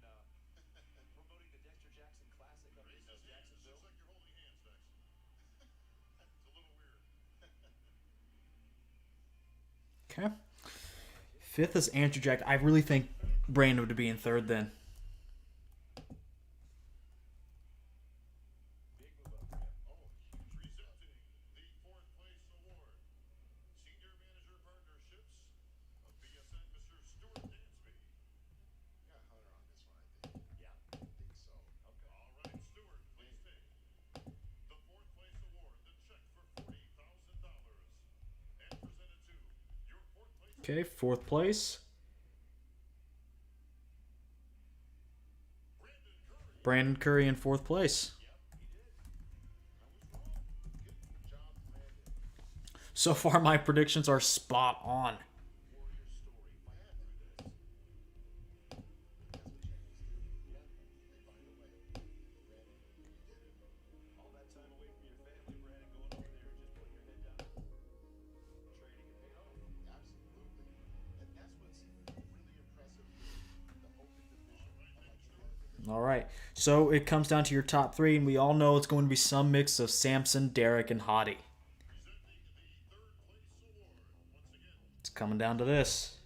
promoting the Dexter Jackson Classic up in Jacksonville. Just like you're holding hands, Dex. It's a little weird. Okay. Fifth is Andrew Jack. I really think Brandon would be in third then. Presenting the fourth place award, Senior Manager Partnerships of BSN, Mr. Stuart Dansby. Got Hunter on this one, I think. Yeah. I think so. Okay. All right, Stuart, please take the fourth place award, the check for $40,000, and present it to your fourth place. Okay, fourth place. Brandon Curry in fourth place. So far, my predictions are spot on. All that time away from your family, Brandon, going over there and just putting your head down, training, it paid off. Absolutely. And that's what's really impressive with the open division. Like the other division. All right, so it comes down to your top three, and we all know it's going to be some mix of Samson, Derek, and Hottie. It's coming down to this.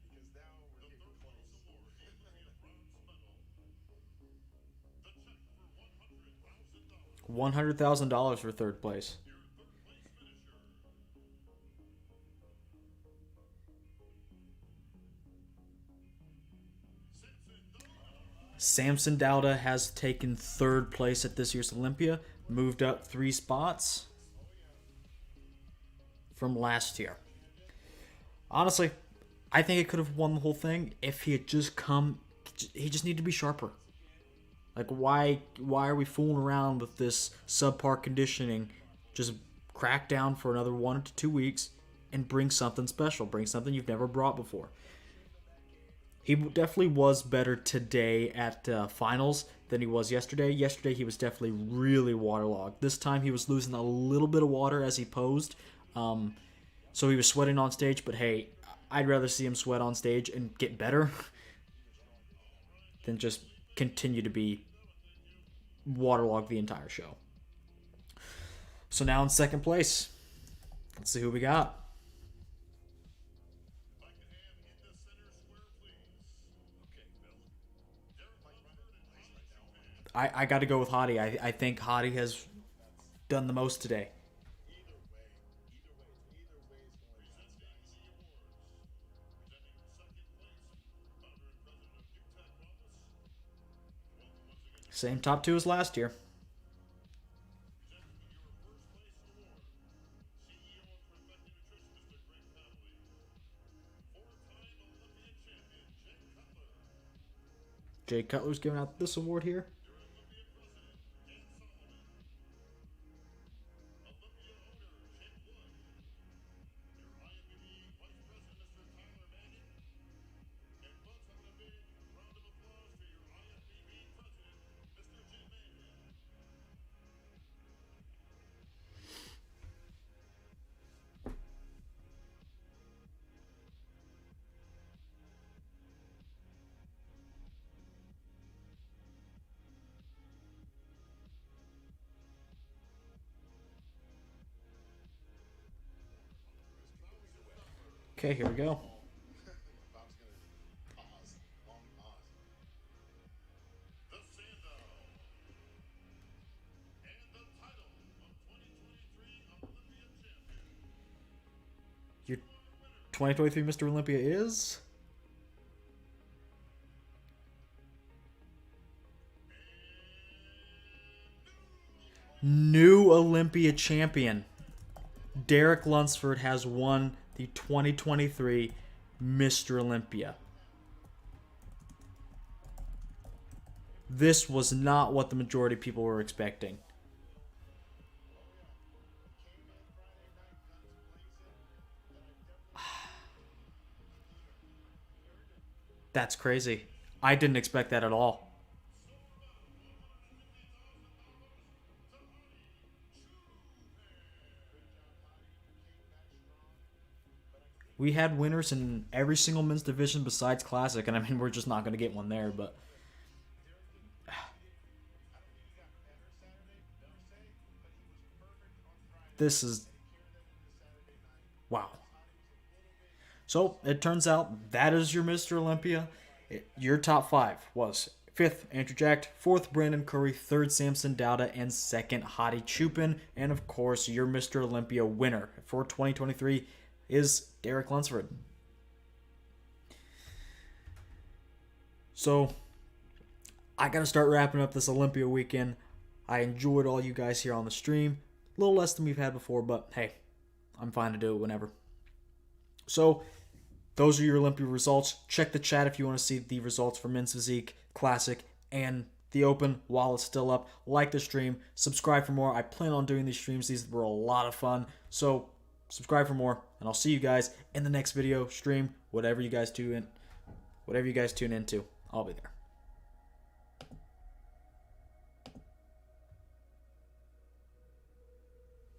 Because now we're getting close. $100,000 for third place. Samson Dauda has taken third place at this year's Olympia, moved up 3 spots from last year. Honestly, I think he could have won the whole thing if he had just come. He just needed to be sharper. Like, why are we fooling around with this subpar conditioning? Just crack down for another 1 to 2 weeks and bring something special. Bring something you've never brought before. He definitely was better today at finals than he was yesterday. Yesterday, he was definitely really waterlogged. This time, he was losing a little bit of water as he posed. So he was sweating on stage, but hey, I'd rather see him sweat on stage and get better than just continue to be waterlogged the entire show. So now in second place, let's see who we got. I got to go with Hottie. I think Hottie has done the most today. Either way is going down. Same top 2 as last year. Jay Cutler's giving out this award here. Okay, here we go. Bob's gonna pause. Long pause. The Sandow and the title of 2023 Olympia champion. Your 2023 Mr. Olympia is new Olympia champion. Derek Lunsford has won the 2023 Mr. Olympia. This was not what the majority of people were expecting. That's crazy. I didn't expect that at all. We had winners in every single men's division besides Classic, and I mean, we're just not going to get one there, but this is... wow. So, it turns out that is your Mr. Olympia. Your top 5 was 5th, Andrew Jack, 4th, Brandon Curry, 3rd, Samson Dowda, and 2nd, Hadi Chupin. And of course, your Mr. Olympia winner for 2023 is Derek Lunsford. So, I gotta start wrapping up this Olympia weekend. I enjoyed all you guys here on the stream. A little less than we've had before, but hey, I'm fine to do it whenever. So, those are your Olympia results. Check the chat if you want to see the results for Men's Physique, Classic, and the Open while it's still up. Like the stream. Subscribe for more. I plan on doing these streams. These were a lot of fun. So, subscribe for more, and I'll see you guys in the next video, stream, whatever you guys tune into. I'll be there.